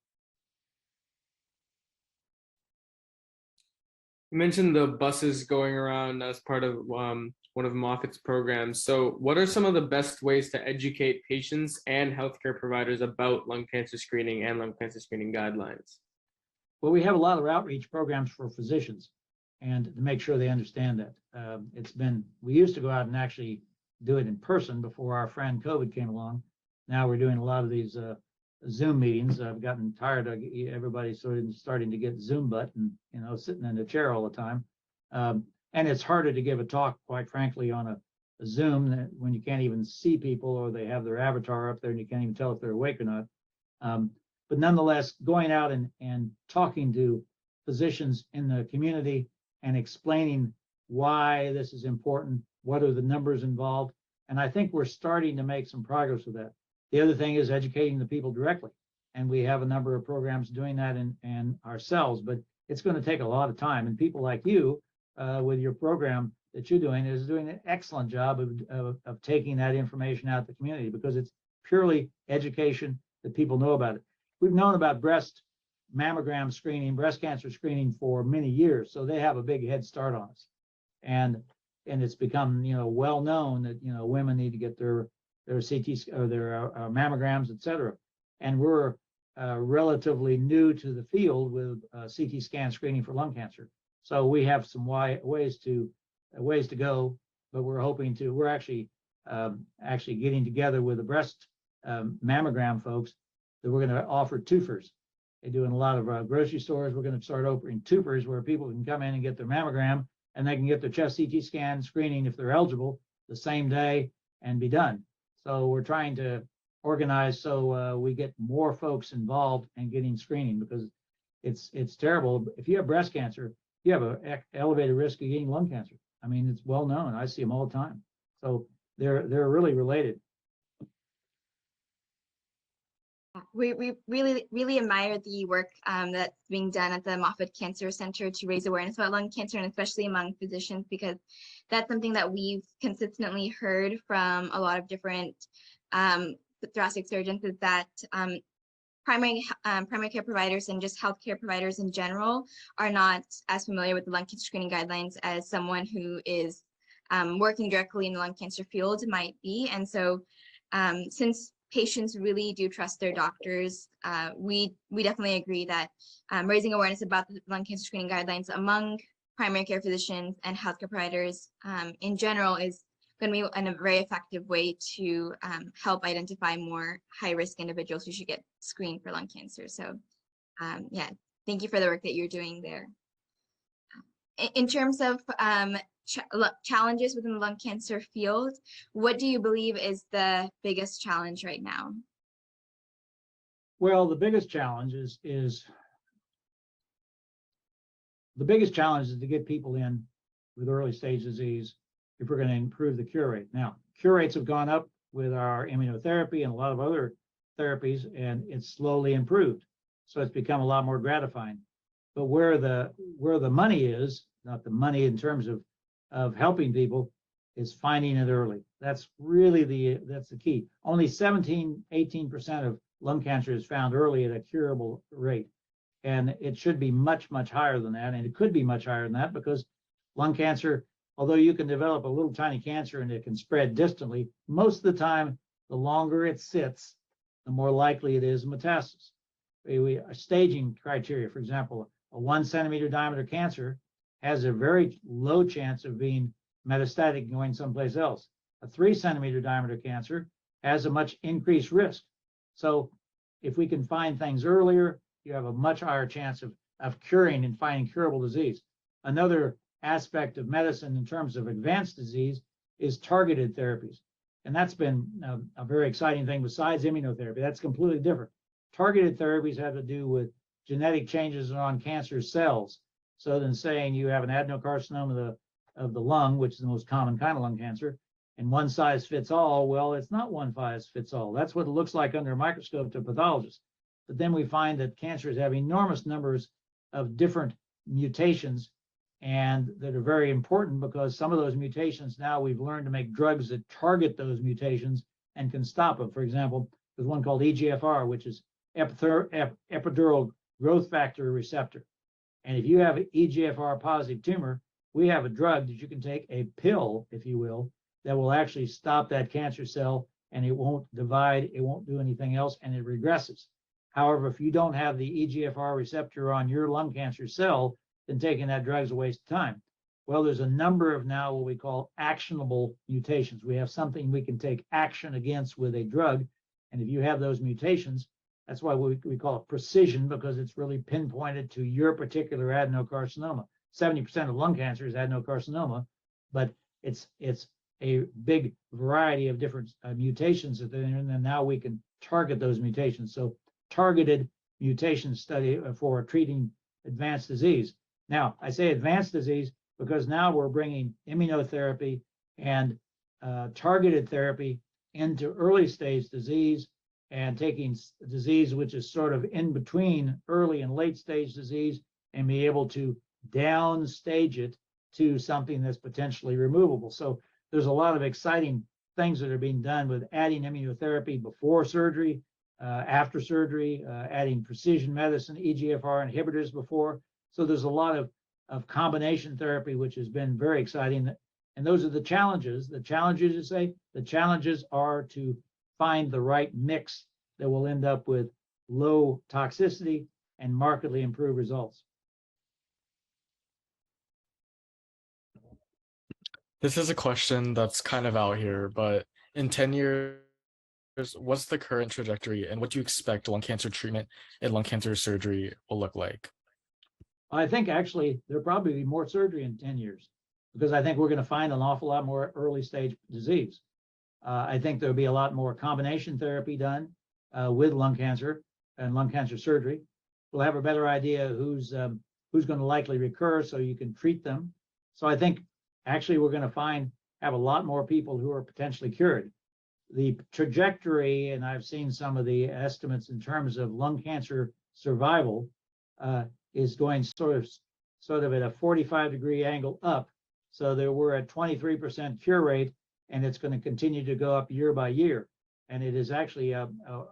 You mentioned the buses going around as part of one of Moffitt's programs. So what are some of the best ways to educate patients and healthcare providers about lung cancer screening and lung cancer screening guidelines? Well, we have a lot of outreach programs for physicians, and to make sure they understand that. We used to go out and actually do it in person before our friend COVID came along. Now we're doing a lot of these Zoom meetings. I've gotten tired of everybody sort of starting to get Zoom butt and sitting in a chair all the time. And it's harder to give a talk, quite frankly, on a Zoom when you can't even see people, or they have their avatar up there and you can't even tell if they're awake or not. But nonetheless, going out and talking to physicians in the community and explaining why this is important, what are the numbers involved. And I think we're starting to make some progress with that. The other thing is educating the people directly. and we have a number of programs doing that and ourselves, but it's going to take a lot of time. And people like you, with your program that you're doing, is doing an excellent job of taking that information out to the community, because it's purely education that people know about it. We've known about breast mammogram screening, breast cancer screening for many years, so they have a big head start on us. And it's become, well known that, women need to get their CT or their mammograms, et cetera. And we're relatively new to the field with CT scan screening for lung cancer. So we have some ways to go, but we're actually getting together with the breast mammogram folks that we're going to offer twofers. They do in a lot of grocery stores. We're going to start offering twofers where people can come in and get their mammogram, and they can get their chest CT scan screening if they're eligible the same day and be done. So we're trying to organize so we get more folks involved in getting screening, because it's terrible. If you have breast cancer, you have an elevated risk of getting lung cancer. I mean, it's well known. I see them all the time. So they're really related. We really admire the work that's being done at the Moffitt Cancer Center to raise awareness about lung cancer, and especially among physicians, because that's something that we've consistently heard from a lot of different thoracic surgeons, is that primary care providers and just healthcare providers in general are not as familiar with the lung cancer screening guidelines as someone who is working directly in the lung cancer field might be. And so since patients really do trust their doctors, we definitely agree that raising awareness about the lung cancer screening guidelines among primary care physicians and healthcare providers in general is going to be a very effective way to help identify more high-risk individuals who should get screened for lung cancer. So yeah, thank you for the work that you're doing there. In terms of challenges within the lung cancer field, what do you believe is the biggest challenge right now? Well, the biggest challenge is to get people in with early stage disease if we're going to improve the cure rate. Now, cure rates have gone up with our immunotherapy and a lot of other therapies, and it's slowly improved. So it's become a lot more gratifying. But where the money is, not the money in terms of helping people, is finding it early. That's really that's the key. Only 18% of lung cancer is found early at a curable rate. And it should be much, much higher than that. And it could be much higher than that, because lung cancer, although you can develop a little tiny cancer and it can spread distantly, most of the time, the longer it sits, the more likely it is metastasis. A staging criteria, for example, a 1 centimeter diameter cancer has a very low chance of being metastatic going someplace else. A 3 centimeter diameter cancer has a much increased risk. So if we can find things earlier, you have a much higher chance of curing and finding curable disease. Another aspect of medicine in terms of advanced disease is targeted therapies. And that's been a very exciting thing besides immunotherapy. That's completely different. Targeted therapies have to do with genetic changes on cancer cells. So than saying you have an adenocarcinoma of the lung, which is the most common kind of lung cancer, and one size fits all, well, it's not one size fits all. That's what it looks like under a microscope to pathologists. But then we find that cancers have enormous numbers of different mutations, and that are very important, because some of those mutations now we've learned to make drugs that target those mutations and can stop them. For example, there's one called EGFR, which is epidural growth factor receptor. And if you have an EGFR positive tumor, we have a drug that you can take, a pill, if you will, that will actually stop that cancer cell, and it won't divide, it won't do anything else, and it regresses. However, if you don't have the EGFR receptor on your lung cancer cell, then taking that drug is a waste of time. Well, there's a number of now what we call actionable mutations. We have something we can take action against with a drug. And if you have those mutations, that's why we call it precision, because it's really pinpointed to your particular adenocarcinoma. 70% of lung cancer is adenocarcinoma, but it's a big variety of different mutations that they're in, and now we can target those mutations. So targeted mutation study for treating advanced disease. Now, I say advanced disease because now we're bringing immunotherapy and targeted therapy into early stage disease, and taking disease which is sort of in between early and late stage disease and be able to downstage it to something that's potentially removable. So there's a lot of exciting things that are being done with adding immunotherapy before surgery, after surgery, adding precision medicine, EGFR inhibitors before. So there's a lot of combination therapy, which has been very exciting. And those are the challenges. The challenges are to find the right mix that will end up with low toxicity and markedly improved results. This is a question that's kind of out here, but in 10 years, what's the current trajectory and what do you expect lung cancer treatment and lung cancer surgery will look like? I think actually there'll probably be more surgery in 10 years because I think we're going to find an awful lot more early stage disease. I think there'll be a lot more combination therapy done with lung cancer and lung cancer surgery. We'll have a better idea who's going to likely recur so you can treat them. So I think actually we're going to have a lot more people who are potentially cured. The trajectory, and I've seen some of the estimates in terms of lung cancer survival, is going sort of at a 45-degree angle up. So there were at 23% cure rate, and it's going to continue to go up year by year. And it is actually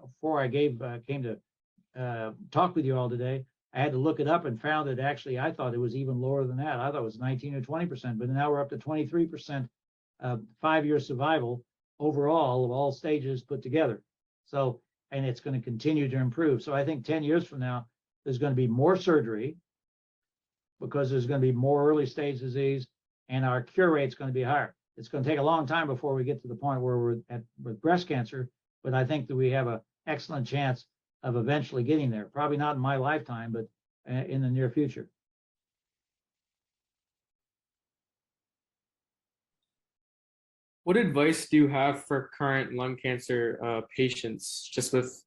before I came to talk with you all today, I had to look it up and found that actually I thought it was even lower than that. I thought it was 19 or 20%, but now we're up to 23% 5-year survival overall of all stages put together. So, and it's going to continue to improve. So I think 10 years from now, there's going to be more surgery because there's going to be more early stage disease and our cure rate's going to be higher. It's going to take a long time before we get to the point where we're at with breast cancer, but I think that we have an excellent chance of eventually getting there. Probably not in my lifetime, but in the near future. What advice do you have for current lung cancer patients, just with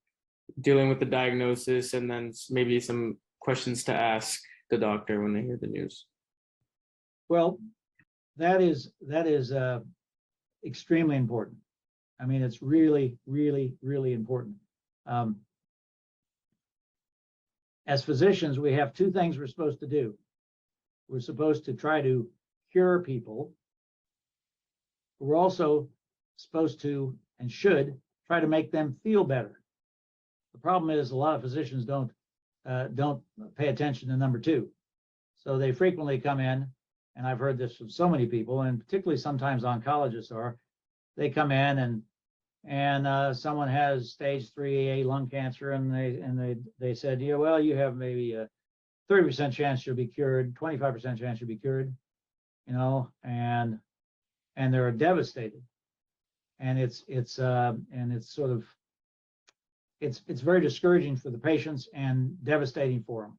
dealing with the diagnosis and then maybe some questions to ask the doctor when they hear the news? Well, that is extremely important. I mean, it's really, really, really important. As physicians, we have two things we're supposed to do. We're supposed to try to cure people. We're also supposed to and should try to make them feel better. The problem is a lot of physicians don't pay attention to number two. So they frequently come in, and I've heard this from so many people, and particularly sometimes oncologists they come in and someone has stage 3A lung cancer, and they said, yeah, well, you have maybe a 30% chance you'll be cured, 25% chance you'll be cured, you know, and they're devastated, and it's sort of it's very discouraging for the patients and devastating for them.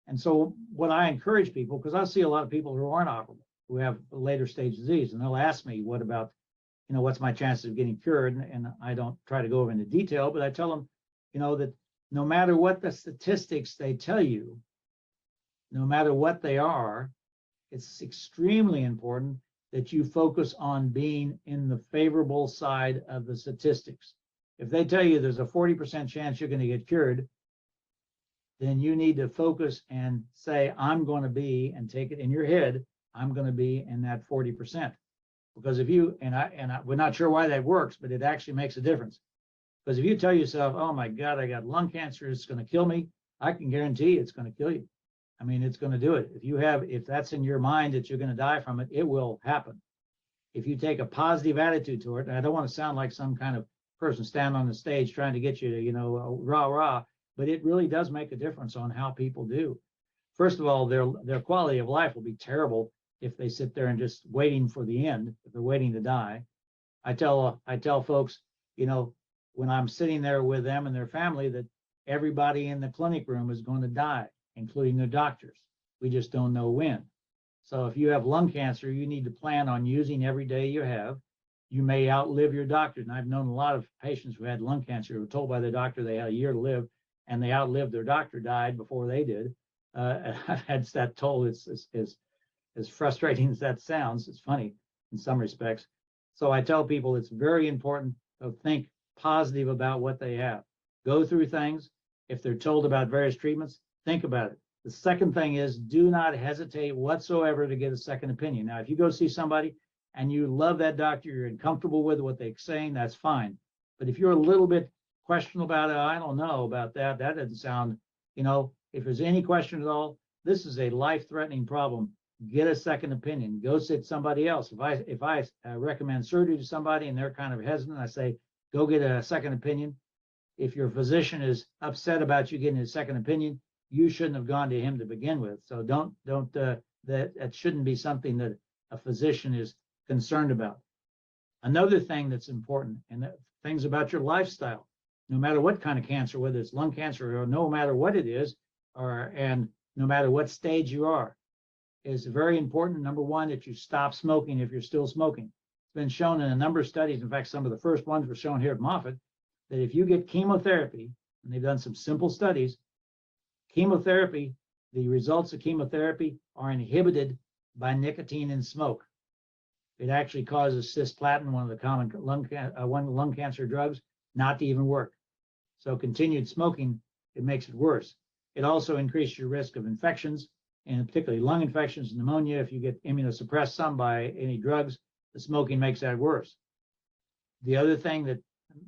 And so what I encourage people, because I see a lot of people who aren't operable, who have later stage disease, and they'll ask me, what about, you know, what's my chances of getting cured? And I don't try to go over into detail, but I tell them, you know, that no matter what the statistics they tell you, no matter what they are, it's extremely important that you focus on being in the favorable side of the statistics. If they tell you there's a 40% chance you're going to get cured, then you need to focus and say, I'm going to be, and take it in your head, I'm going to be in that 40%. Because if you, we're not sure why that works, but it actually makes a difference. Because if you tell yourself, oh my God, I got lung cancer, it's going to kill me, I can guarantee it's going to kill you. I mean, it's going to do it. If that's in your mind that you're going to die from it, it will happen. If you take a positive attitude to it, and I don't want to sound like some kind of person standing on the stage trying to get you to, you know, rah, rah, but it really does make a difference on how people do. First of all, their quality of life will be terrible if they sit there and just waiting for the end, if they're waiting to die. I tell folks, you know, when I'm sitting there with them and their family, that everybody in the clinic room is going to die, including their doctors. We just don't know when. So if you have lung cancer, you need to plan on using every day you have. You may outlive your doctor. And I've known a lot of patients who had lung cancer who were told by their doctor they had a year to live, and they outlived their doctor, died before they did. I've had that told. It's as frustrating as that sounds. It's funny in some respects. So I tell people it's very important to think positive about what they have. go through things. If they're told about various treatments, think about it. The second thing is, do not hesitate whatsoever to get a second opinion. Now, if you go see somebody and you love that doctor, you're comfortable with what they're saying, that's fine. But if you're a little bit questionable about it, I don't know about that, that doesn't sound, if there's any question at all, this is a life-threatening problem. Get a second opinion. Go sit somebody else. If I recommend surgery to somebody and they're kind of hesitant, I say, go get a second opinion. If your physician is upset about you getting a second opinion, you shouldn't have gone to him to begin with. So that shouldn't be something that a physician is concerned about. Another thing that's important, and things about your lifestyle, no matter what kind of cancer, whether it's lung cancer or no matter what it is, and no matter what stage you are, is very important. Number one, that you stop smoking if you're still smoking. It's been shown in a number of studies. In fact, some of the first ones were shown here at Moffitt, that if you get chemotherapy, and they've done some simple studies, chemotherapy, the results of chemotherapy are inhibited by nicotine and smoke. It actually causes cisplatin, one of the common lung cancer drugs, not to even work. So continued smoking, it makes it worse. It also increases your risk of infections, and particularly lung infections, pneumonia. If you get immunosuppressed some by any drugs, the smoking makes that worse. The other thing that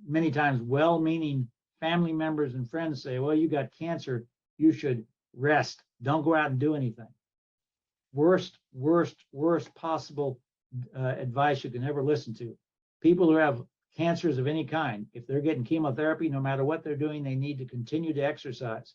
many times well-meaning family members and friends say, well, you got cancer, you should rest. Don't go out and do anything. Worst possible advice you can ever listen to. People who have cancers of any kind, if they're getting chemotherapy, no matter what they're doing, they need to continue to exercise.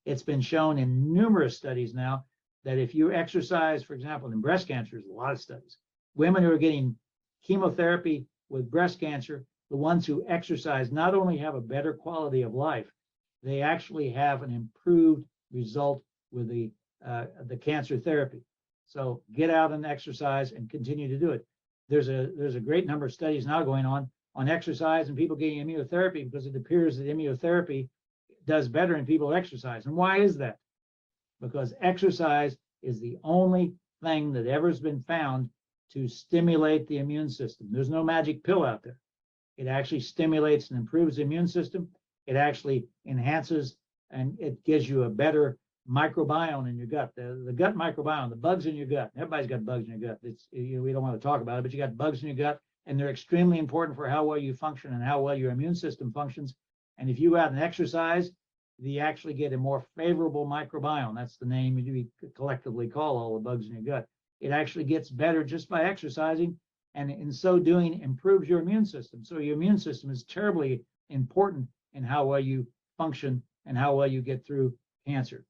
It's been shown in numerous studies now that if you exercise, for example, in breast cancer, there's a lot of studies. Women who are getting chemotherapy with breast cancer, the ones who exercise not only have a better quality of life, they actually have an improved result with the cancer therapy. So get out and exercise and continue to do it. There's a great number of studies now going on exercise and people getting immunotherapy, because it appears that immunotherapy does better in people who exercise. And why is that? Because exercise is the only thing that ever has been found to stimulate the immune system. There's no magic pill out there. It actually stimulates and improves the immune system. It actually enhances and it gives you a better microbiome in your gut. The gut microbiome, the bugs in your gut. Everybody's got bugs in your gut. We don't want to talk about it, but you got bugs in your gut, and they're extremely important for how well you function and how well your immune system functions. And if you go out and exercise, you actually get a more favorable microbiome. That's the name we collectively call all the bugs in your gut. It actually gets better just by exercising, and in so doing improves your immune system. So your immune system is terribly important in how well you function and how well you get through cancer.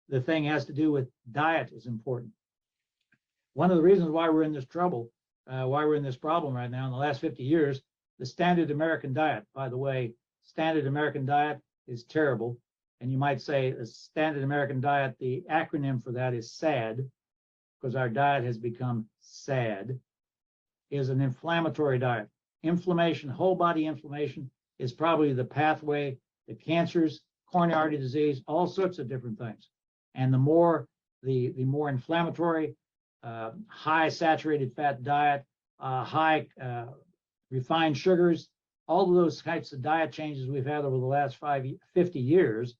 The thing has to do with diet is important. One of the reasons why we're in this trouble, why we're in this problem right now in the last 50 years, the standard American diet, by the way, standard American diet is terrible. And you might say the standard American diet, the acronym for that is SAD, because our diet has become sad, is an inflammatory diet. Inflammation, whole body inflammation, is probably the pathway to cancers, coronary artery disease, all sorts of different things. And the more inflammatory, high saturated fat diet, high refined sugars, all of those types of diet changes we've had over the last 50 years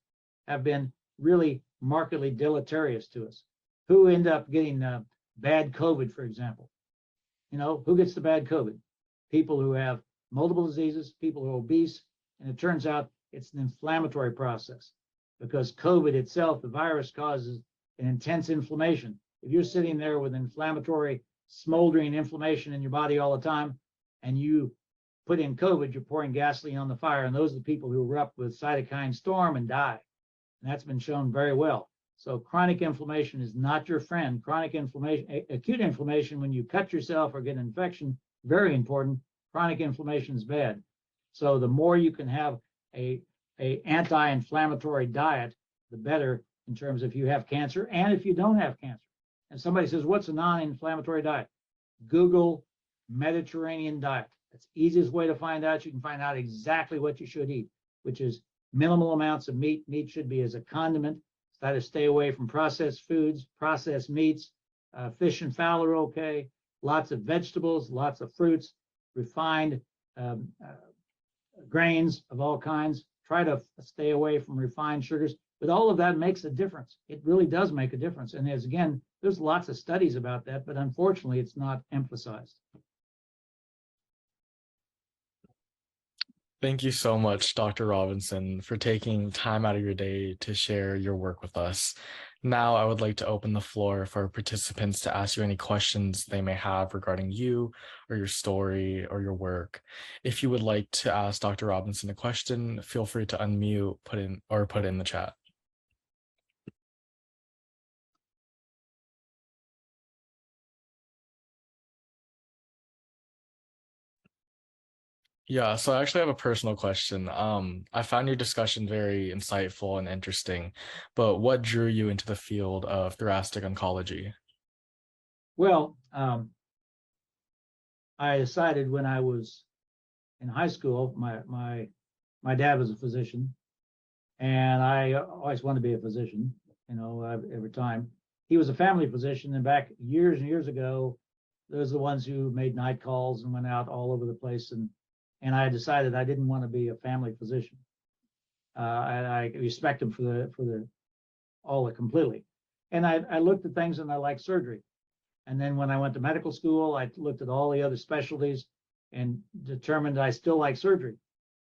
have been really markedly deleterious to us. Who end up getting bad COVID, for example? Who gets the bad COVID? People who have multiple diseases, people who are obese, and it turns out it's an inflammatory process, because COVID itself, the virus, causes an intense inflammation. If you're sitting there with inflammatory, smoldering inflammation in your body all the time, and you put in COVID, you're pouring gasoline on the fire, and those are the people who erupt with cytokine storm and die. And that's been shown very well. So chronic inflammation is not your friend. Chronic inflammation, acute inflammation, when you cut yourself or get an infection, very important. Chronic inflammation is bad. So the more you can have a anti-inflammatory diet, the better, in terms of if you have cancer and if you don't have cancer. And somebody says, what's a non-inflammatory diet? Google Mediterranean diet. That's the easiest way to find out. You can find out exactly what you should eat, which is minimal amounts of meat. Meat should be as a condiment. Try to stay away from processed foods, processed meats. Fish and fowl are okay. Lots of vegetables, lots of fruits, refined grains of all kinds. try to stay away from refined sugars. But all of that makes a difference. It really does make a difference. And there's lots of studies about that, but unfortunately, it's not emphasized. Thank you so much, Dr. Robinson, for taking time out of your day to share your work with us. Now, I would like to open the floor for participants to ask you any questions they may have regarding you or your story or your work. If you would like to ask Dr. Robinson a question, feel free to unmute, put it in the chat. Yeah, so I actually have a personal question. I found your discussion very insightful and interesting, but what drew you into the field of thoracic oncology? Well, I decided when I was in high school, my dad was a physician, and I always wanted to be a physician, every time. He was a family physician, and back years and years ago, those are the ones who made night calls and went out all over the place, and I decided I didn't want to be a family physician. I respect him for all it completely. And I looked at things and I liked surgery. And then when I went to medical school, I looked at all the other specialties and determined I still like surgery.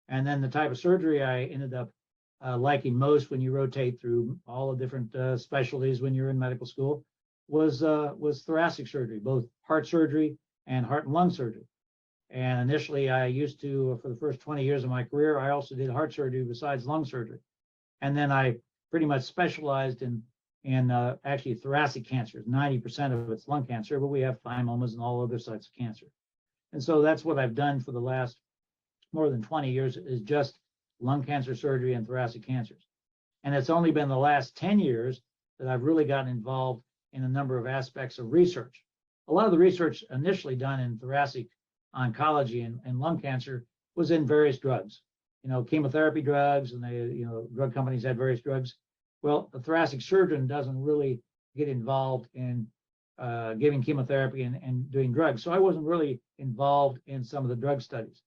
And then the type of surgery I ended up liking most when you rotate through all the different specialties when you're in medical school was thoracic surgery, both heart surgery and heart and lung surgery. And initially, I used to, for the first 20 years of my career, I also did heart surgery besides lung surgery. And then I pretty much specialized in actually thoracic cancers. 90% of it's lung cancer, but we have thymomas and all other types of cancer. And so that's what I've done for the last more than 20 years, is just lung cancer surgery and thoracic cancers. And it's only been the last 10 years that I've really gotten involved in a number of aspects of research. A lot of the research initially done in thoracic oncology and lung cancer was in various drugs, chemotherapy drugs, and drug companies had various drugs. Well, the thoracic surgeon doesn't really get involved in giving chemotherapy and doing drugs. So I wasn't really involved in some of the drug studies.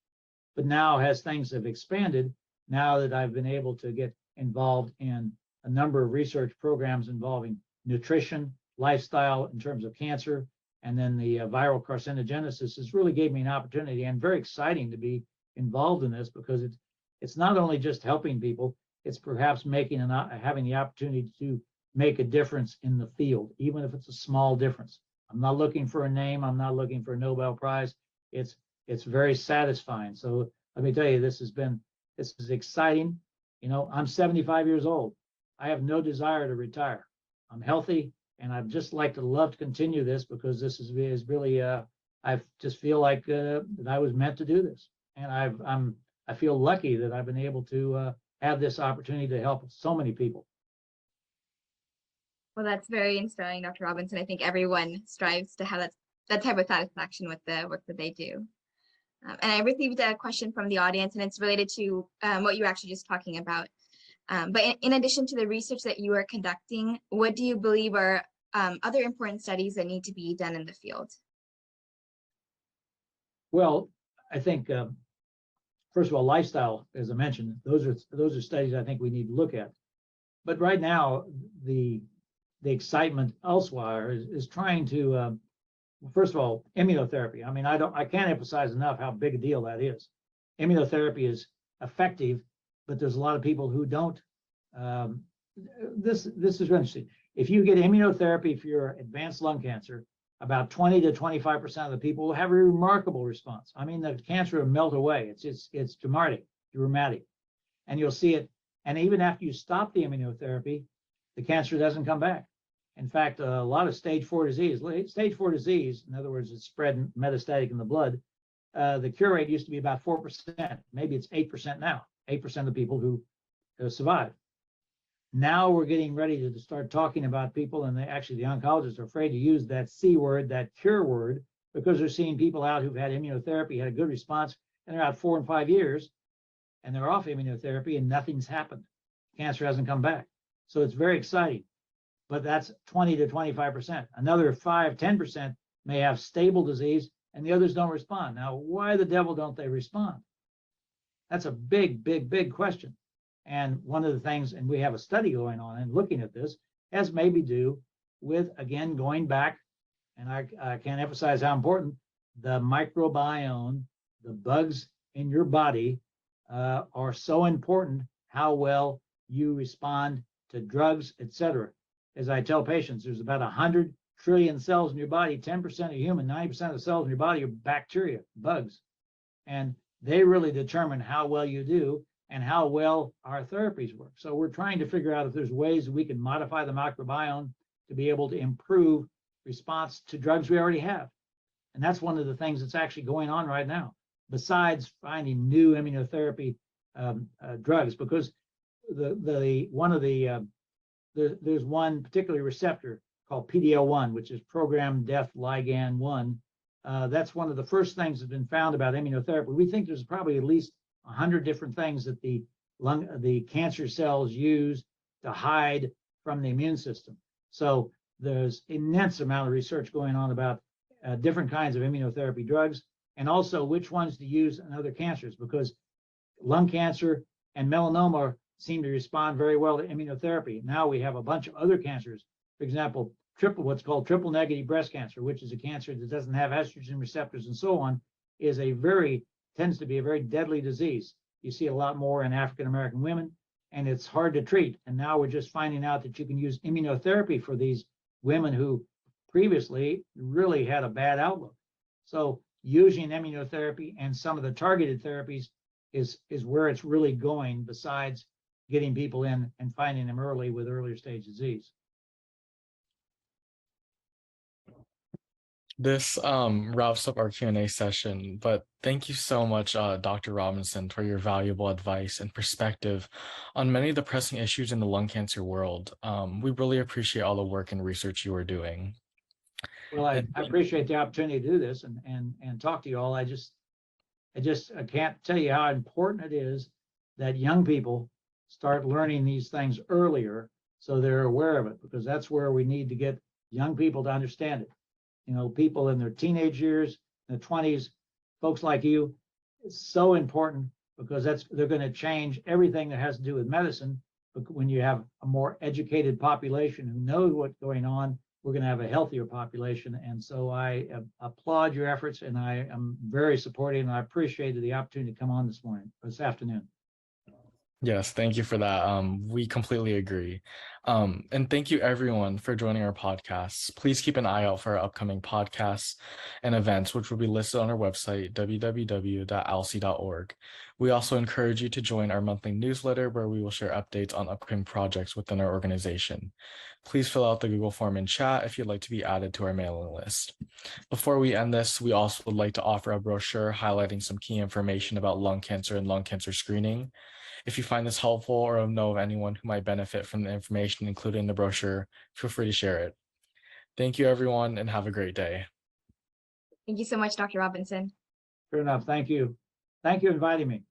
But now, as things have expanded, now that I've been able to get involved in a number of research programs involving nutrition, lifestyle in terms of cancer, and then the viral carcinogenesis, has really gave me an opportunity, and very exciting to be involved in this, because it's not only just helping people, it's perhaps having the opportunity to make a difference in the field, even if it's a small difference. I'm not looking for a name. I'm not looking for a Nobel Prize. It's very satisfying. So let me tell you, this is exciting. I'm 75 years old. I have no desire to retire. I'm healthy, and I'd just love to continue this, because this is really, I just feel like that I was meant to do this. And I feel lucky that I've been able to have this opportunity to help so many people. Well, that's very inspiring, Dr. Robinson. I think everyone strives to have that type of satisfaction with the work that they do. And I received a question from the audience, and it's related to what you were actually just talking about. But in addition to the research that you are conducting, what do you believe are other important studies that need to be done in the field? Well, I think, first of all, lifestyle, as I mentioned, those are studies I think we need to look at. But right now, the excitement elsewhere is trying to, first of all, immunotherapy. I mean, I can't emphasize enough how big a deal that is. Immunotherapy is effective, but there's a lot of people who don't. This is interesting. If you get immunotherapy for your advanced lung cancer, about 20 to 25% of the people will have a remarkable response. I mean, the cancer will melt away. It's dramatic, and you'll see it. And even after you stop the immunotherapy, the cancer doesn't come back. In fact, a lot of stage 4 disease, in other words, it's spread metastatic in the blood. The cure rate used to be about 4%. Maybe it's 8% now. 8% of the people who survive. Now we're getting ready to start talking about people, and actually the oncologists are afraid to use that C word, that cure word, because they're seeing people out who've had immunotherapy, had a good response, and they're out 4 and 5 years, and they're off immunotherapy, and nothing's happened. Cancer hasn't come back. So it's very exciting. But that's 20 to 25%. Another 5, 10% may have stable disease, and the others don't respond. Now, why the devil don't they respond? That's a big, big, big question. And one of the things, and we have a study going on and looking at this, has maybe do with, again, going back, and I can't emphasize how important the microbiome, the bugs in your body are so important, how well you respond to drugs, etc. As I tell patients, there's about 100 trillion cells in your body, 10% are human, 90% of the cells in your body are bacteria, bugs. And they really determine how well you do and how well our therapies work. So we're trying to figure out if there's ways we can modify the microbiome to be able to improve response to drugs we already have. And that's one of the things that's actually going on right now, besides finding new immunotherapy drugs, because there's one particular receptor called PD-L1, which is programmed death ligand 1. That's one of the first things that's been found about immunotherapy. We think there's probably at least 100 different things that the cancer cells use to hide from the immune system. So there's immense amount of research going on about different kinds of immunotherapy drugs, and also which ones to use in other cancers, because lung cancer and melanoma seem to respond very well to immunotherapy. Now we have a bunch of other cancers. For example, what's called triple negative breast cancer, which is a cancer that doesn't have estrogen receptors and so on, tends to be a very deadly disease. You see a lot more in African-American women, and it's hard to treat. And now we're just finding out that you can use immunotherapy for these women who previously really had a bad outlook. So using immunotherapy and some of the targeted therapies is where it's really going, besides getting people in and finding them early with earlier stage disease. This wraps up our Q&A session, but thank you so much, Dr. Robinson, for your valuable advice and perspective on many of the pressing issues in the lung cancer world. We really appreciate all the work and research you are doing. Well, I appreciate the opportunity to do this and talk to you all. I can't tell you how important it is that young people start learning these things earlier so they're aware of it, because that's where we need to get young people to understand it. You know, people in their teenage years, in their 20s, folks like you, it's so important, because they're going to change everything that has to do with medicine. But when you have a more educated population who knows what's going on, we're going to have a healthier population. And so I applaud your efforts, and I am very supportive, and I appreciated the opportunity to come on this afternoon. Yes, thank you for that. We completely agree. And thank you everyone for joining our podcasts. Please keep an eye out for our upcoming podcasts and events, which will be listed on our website, www.alci.org. We also encourage you to join our monthly newsletter, where we will share updates on upcoming projects within our organization. Please fill out the Google form in chat if you'd like to be added to our mailing list. Before we end this, we also would like to offer a brochure highlighting some key information about lung cancer and lung cancer screening. If you find this helpful or know of anyone who might benefit from the information included in the brochure, feel free to share it. Thank you, everyone, and have a great day. Thank you so much, Dr. Robinson. Fair enough. Thank you. Thank you for inviting me.